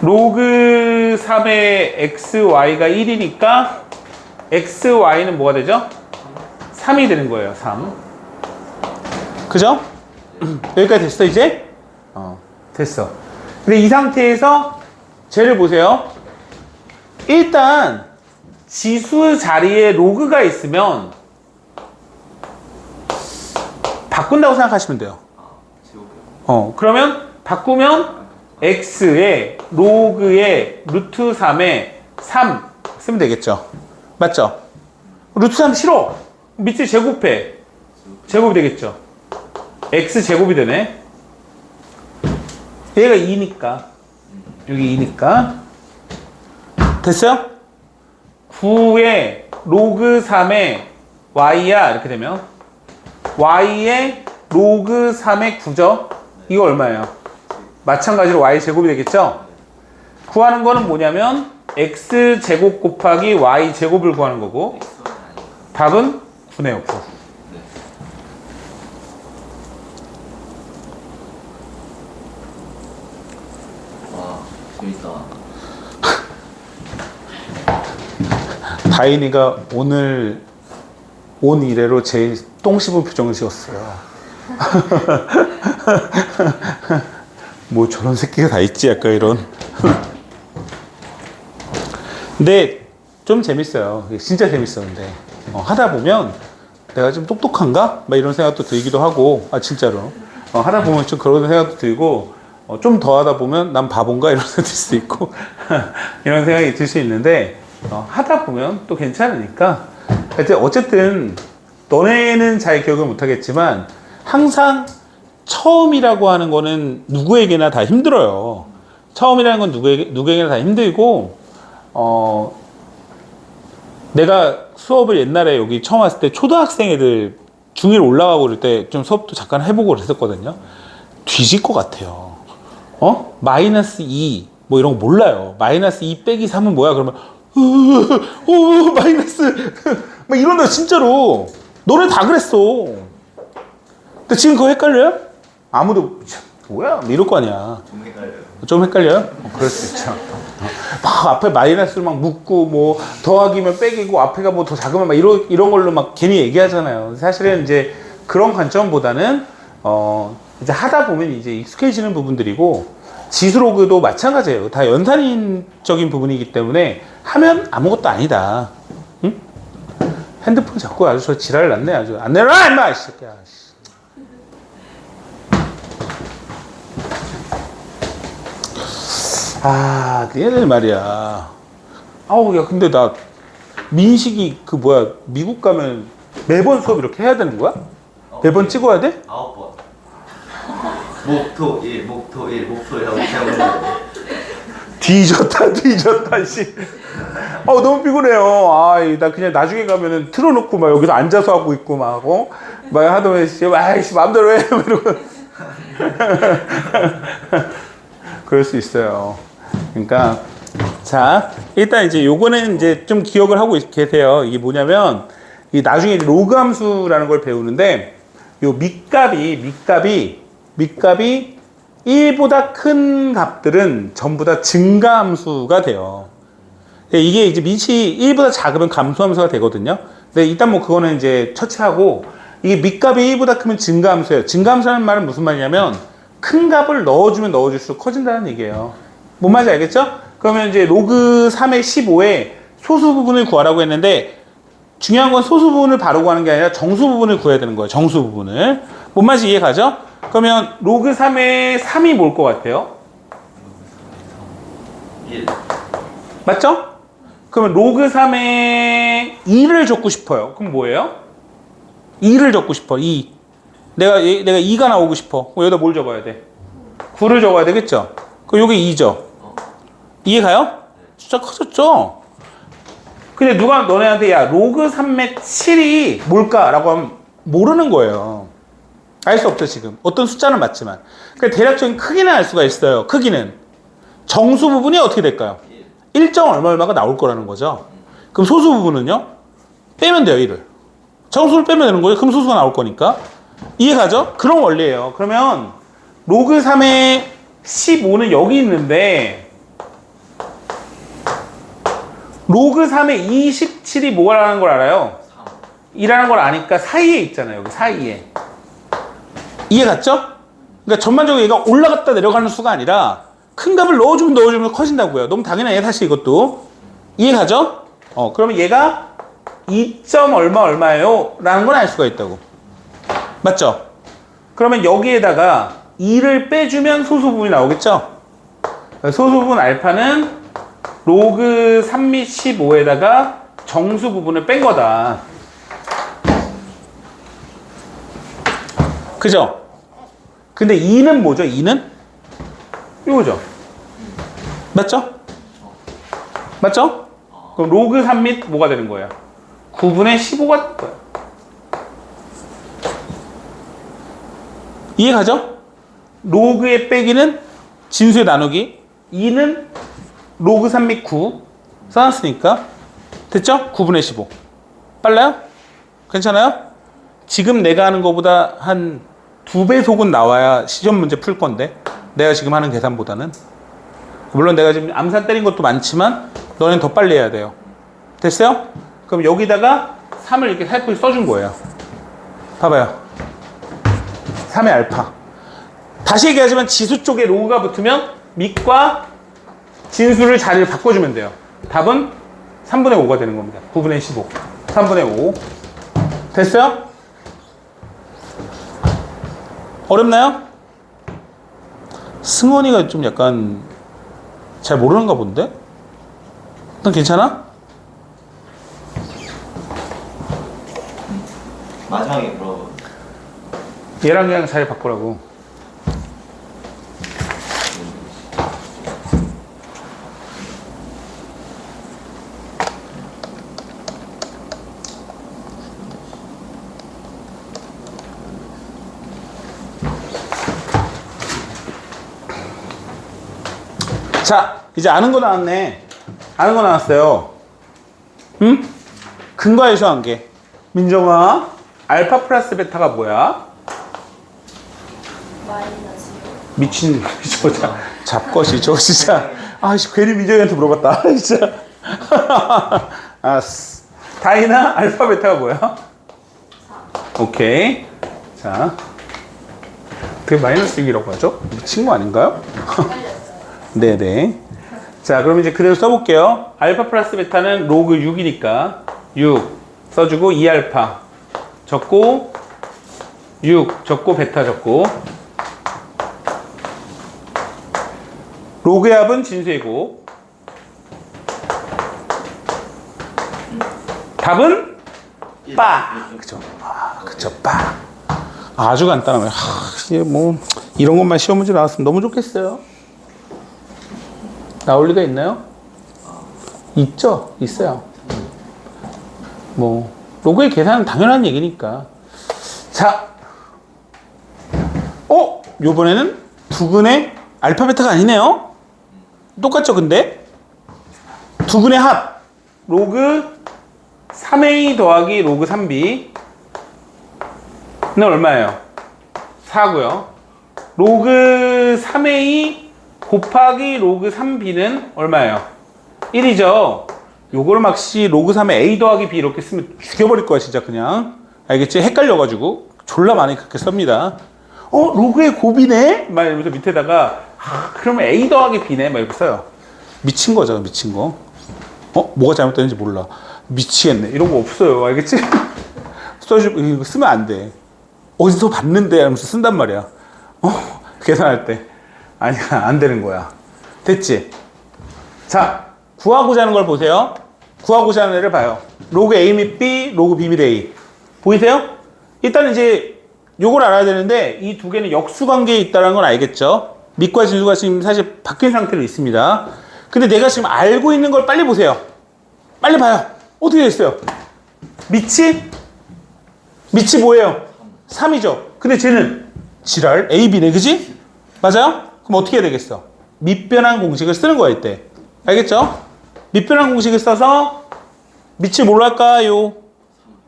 A: 로그 3의 xy가 1이니까 xy는 뭐가 되죠? 3이 되는 거예요. 3. 그죠? 여기까지 됐어 이제? 됐어. 근데 이 상태에서 쟤를 보세요. 일단 지수 자리에 로그가 있으면 바꾼다고 생각하시면 돼요.
B: 제곱이요.
A: 그러면 바꾸면 x에 로그에 루트 3에 3 쓰면 되겠죠. 맞죠? 루트 3 싫어. 밑에 제곱해. 제곱이 되겠죠. x 제곱이 되네. 얘가 2니까 여기 2니까 됐어요? 9에 로그 3에 y야 이렇게 되면 y에 로그 3의 9죠? 이거 얼마예요? 마찬가지로 y 제곱이 되겠죠? 구하는 거는 뭐냐면 x 제곱 곱하기 y 제곱을 구하는 거고
B: x는 아니고.
A: 답은 9네요. 9.
B: 네. 와, 재밌다.
A: 다인이가 오늘 온 이래로 제일 똥 씹은 표정을 지었어요. 뭐 저런 새끼가 다 있지 약간 이런. 근데 좀 재밌어요. 진짜 재밌어. 근데 하다 보면 내가 좀 똑똑한가? 막 이런 생각도 들기도 하고 진짜로 하다 보면 좀 그런 생각도 들고 좀 더 하다 보면 난 바본가? 이런 생각도 들 수도 있고 이런 생각이 들 수 있는데 하다 보면 또 괜찮으니까 어쨌든 너네는 잘 기억을 못하겠지만 항상 처음이라고 하는 거는 누구에게나 다 힘들어요. 처음이라는 건 누구에게나 다 힘들고 내가 수업을 옛날에 여기 처음 왔을 때 초등학생 애들 중1 올라가고 그럴 때 좀 수업도 잠깐 해보고 그랬었거든요. 뒤질 것 같아요. 마이너스 2 뭐 이런 거 몰라요. 마이너스 2 빼기 3은 뭐야? 그러면 마이너스 막 이런다 진짜로. 너네 다 그랬어. 근데 지금 그거 헷갈려요? 아무도 뭐야? 이럴 거 아니야.
B: 좀 헷갈려요.
A: 좀 헷갈려요? 그럴 수 있죠. 막 앞에 마이너스를 막 묶고 뭐 더하기면 빼기고 앞에가 뭐 더 작으면 막 이런 걸로 막 괜히 얘기하잖아요. 사실은 이제 그런 관점보다는 이제 하다 보면 이제 익숙해지는 부분들이고 지수로그도 마찬가지예요. 다 연산적인 부분이기 때문에 하면 아무것도 아니다. 응? 핸드폰 잡고 아주 저 지랄 났네. 아주 안 내려놔 임마 이 새끼야. 아, 얘들 말이야. 아우, 야, 근데 나 민식이 그 뭐야, 미국 가면 매번 수업 이렇게 해야 되는 거야? 매번 찍어야 돼?
B: 9번. 목토일, 목토일, 목토일 하고 시작을
A: 뒤졌다, 씨. 너무 피곤해요. 나 그냥 나중에 가면은 틀어놓고 막 여기서 앉아서 하고 있고 막, 막 하더니, 씨, 아이씨, 마음대로 해. 이러고. 그럴 수 있어요. 그러니까, 자, 일단 이제 요거는 이제 좀 기억을 하고 계세요. 이게 뭐냐면, 이 나중에 이제 로그 함수라는 걸 배우는데, 요 밑값이 1보다 큰 값들은 전부 다 증가함수가 돼요. 이게 이제 밑이 1보다 작으면 감소함수가 되거든요. 근데 일단 뭐 그거는 이제 처치하고, 이게 밑값이 1보다 크면 증가함수예요. 증가함수라는 말은 무슨 말이냐면 큰 값을 넣어주면 넣어줄수록 커진다는 얘기예요. 뭔 말인지 알겠죠? 그러면 이제 로그 3의 15에 소수 부분을 구하라고 했는데, 중요한 건 소수 부분을 바로 구하는 게 아니라 정수 부분을 구해야 되는 거예요. 정수 부분을. 뭔 말인지 이해 가죠? 그러면 로그 3의 3이 뭘 것 같아요?
B: 1.
A: 맞죠? 그러면 로그 3의 2를 적고 싶어요. 그럼 뭐예요? 2를 적고 싶어. 2. 내가 2가 나오고 싶어. 그럼 여기다 뭘 적어야 돼? 9를 적어야 되겠죠? 그럼 요게 2죠? 이해 가요? 숫자 커졌죠? 근데 누가 너네한테 야 로그 3의 7이 뭘까라고 하면 모르는 거예요. 알 수 없죠 지금. 어떤 숫자는 맞지만. 그러니까 대략적인 크기는 알 수가 있어요. 크기는. 정수 부분이 어떻게 될까요? 1점 얼마가 나올 거라는 거죠. 그럼 소수 부분은요? 빼면 돼요 1을. 정수를 빼면 되는 거예요. 그럼 소수가 나올 거니까. 이해가죠? 그런 원리예요. 그러면 로그 3의 15는 여기 있는데 로그 3의 27이 뭐라는 걸 알아요? 2라는 걸 아니까 사이에 있잖아요. 여기 사이에. 이해 갔죠? 그러니까 전반적으로 얘가 올라갔다 내려가는 수가 아니라 큰 값을 넣어주면 커진다고요. 너무 당연해요. 사실 이것도. 이해 가죠? 그러면 얘가 2점 얼마예요? 라는 걸 알 수가 있다고. 맞죠? 그러면 여기에다가 2를 빼주면 소수 부분이 나오겠죠? 소수 부분 알파는 로그 3 및 15에다가 정수 부분을 뺀 거다. 그죠? 근데 2는 뭐죠? 2는? 이거죠? 맞죠? 맞죠? 그럼 로그 3 및 뭐가 되는 거예요? 9분의 15가 될 거예요. 이해 가죠? 로그의 빼기는 진수의 나누기, 2는 로그 3 및 9 써놨으니까 됐죠? 9분의 15 빨라요? 괜찮아요? 지금 내가 하는 것보다 한 2배속은 나와야 시험 문제 풀 건데 내가 지금 하는 계산보다는. 물론 내가 지금 암산 때린 것도 많지만 너는 더 빨리 해야 돼요. 됐어요? 그럼 여기다가 3을 이렇게 살포시 써준 거예요. 봐봐요. 3의 알파. 다시 얘기하지만 지수 쪽에 로그가 붙으면 밑과 진수를 자리를 바꿔주면 돼요. 답은 3분의 5가 되는 겁니다. 9분의 15. 3분의 5. 됐어요? 어렵나요? 승원이가 좀 약간 잘 모르는가 본데? 넌 괜찮아?
B: 마지막에 물어봐.
A: 얘랑 그냥 자리 바꾸라고. 자, 이제 아는 거 나왔네. 아는 거 나왔어요. 응? 근거에서 한 게. 민정아, 알파 플러스 베타가 뭐야?
C: 마이너스
A: 미친, 저 잡것이, 저 진짜. 아씨, 괜히 민정이한테 물어봤다. 진짜. 알았어. 다이나 알파 베타가 뭐야?
C: 4.
A: 오케이. 자. 그게 마이너스 6이라고 하죠? 미친 거 아닌가요?
C: 헷갈렸어요.
A: 네네. 자, 그럼 이제 그대로 써볼게요. 알파 플러스 베타는 로그 6이니까 6 써주고 2알파 적고 6 적고 베타 적고 로그의 합은 진수의 곱. 답은 빠. 그쵸. 아, 그쵸. 빠. 아주 간단하면 이제 뭐 이런 것만 시험 문제 나왔으면 너무 좋겠어요. 나올 리가 있나요? 있죠. 있어요. 뭐 로그의 계산은 당연한 얘기니까. 자, 요번에는 두근의 알파베타가 아니네요. 똑같죠, 근데? 두근의 합. 로그 3a 더하기 로그 3b는 얼마예요? 4고요. 로그 3a 곱하기 로그 3b는 얼마예요? 1이죠. 요걸 막시 로그 3에 a 더하기 b 이렇게 쓰면 죽여버릴 거야, 진짜 그냥. 알겠지? 헷갈려가지고. 졸라 많이 그렇게 씁니다. 로그의 곱이네? 막 이러면서 밑에다가, 그러면 a 더하기 b네? 막 이렇게 써요. 미친 거죠, 미친 거. 뭐가 잘못됐는지 몰라. 미치겠네. 이런 거 없어요. 알겠지? 이거 쓰면 안 돼. 어디서 봤는데? 하면서 쓴단 말이야. 계산할 때. 아니야, 안 되는 거야. 됐지? 자, 구하고자 하는 걸 보세요. 구하고자 하는 애를 봐요. 로그 A 및 B, 로그 B 및 A. 보이세요? 일단 이제 요걸 알아야 되는데 이 두 개는 역수관계에 있다는 건 알겠죠? 밑과 진수가 지금 사실 바뀐 상태로 있습니다. 근데 내가 지금 알고 있는 걸 빨리 보세요. 빨리 봐요. 어떻게 됐어요? 밑이 뭐예요? 3이죠. 근데 쟤는 지랄 A, B네, 그지? 맞아요? 그럼 어떻게 해야 되겠어? 밑변환 공식을 쓰는 거야, 이때. 알겠죠? 밑변환 공식을 써서 밑이 뭘로 할까요?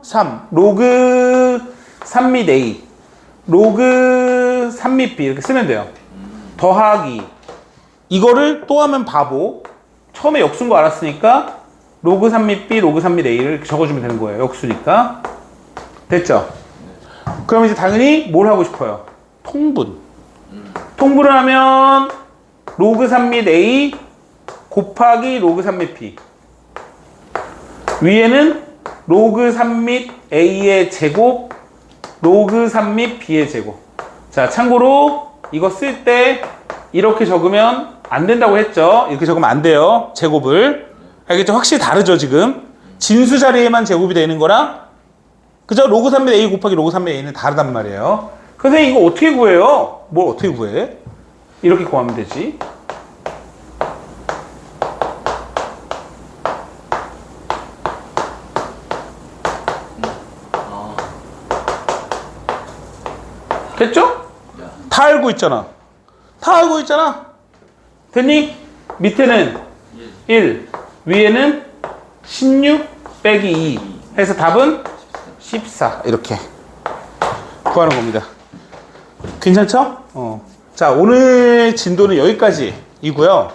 A: 3. 로그 3 및 A. 로그 3 및 B 이렇게 쓰면 돼요. 더하기. 이거를 또 하면 바보. 처음에 역수인 거 알았으니까 로그 3 및 B, 로그 3 및 A를 이렇게 적어주면 되는 거예요. 역수니까. 됐죠? 그럼 이제 당연히 뭘 하고 싶어요? 통분. 통분을 하면 로그 3 및 A 곱하기 로그 3 및 B. 위에는 로그 3 및 A의 제곱, 로그 3 및 B의 제곱. 자, 참고로 이거 쓸 때 이렇게 적으면 안 된다고 했죠? 이렇게 적으면 안 돼요. 제곱을. 알겠죠? 확실히 다르죠, 지금? 진수 자리에만 제곱이 되는 거랑, 그죠? 로그 3 및 A 곱하기 로그 3 및 A는 다르단 말이에요. 선생님, 이거 어떻게 구해요? 뭘 어떻게 구해? 이렇게 구하면 되지. 됐죠? 다 알고 있잖아. 다 알고 있잖아. 됐니? 밑에는 1, 위에는 16 빼기 2 해서 답은 14 이렇게 구하는 겁니다. 괜찮죠? 자, 오늘 진도는 여기까지이고요.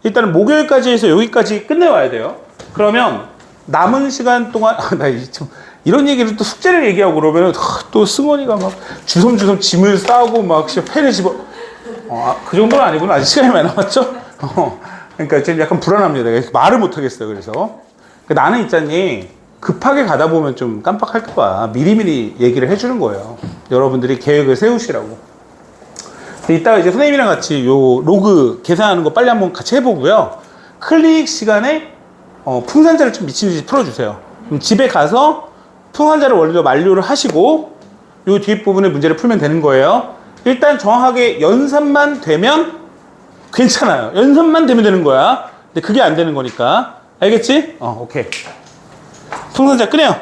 A: 일단은 목요일까지 해서 여기까지 끝내와야 돼요. 그러면 남은 시간 동안 나 좀 이런 얘기를 또 숙제를 얘기하고 그러면 또 승원이가 막 주섬주섬 짐을 싸고 막 펜을 집어 그 정도는 아니구나. 아직 시간이 많이 남았죠? 그러니까 지금 약간 불안합니다. 내가 말을 못 하겠어요. 그래서 나는 있잖니 급하게 가다 보면 좀 깜빡할까봐 미리미리 얘기를 해주는 거예요. 여러분들이 계획을 세우시라고. 이따가 이제 선생님이랑 같이 요 로그 계산하는 거 빨리 한번 같이 해보고요. 클릭 시간에 풍산자를 좀 미친 듯이 풀어주세요. 그럼 집에 가서 풍산자를 원래도 만료를 하시고 요 뒷부분의 문제를 풀면 되는 거예요. 일단 정확하게 연산만 되면 괜찮아요. 연산만 되면 되는 거야. 근데 그게 안 되는 거니까. 알겠지? 오케이. 풍산자 끄네요.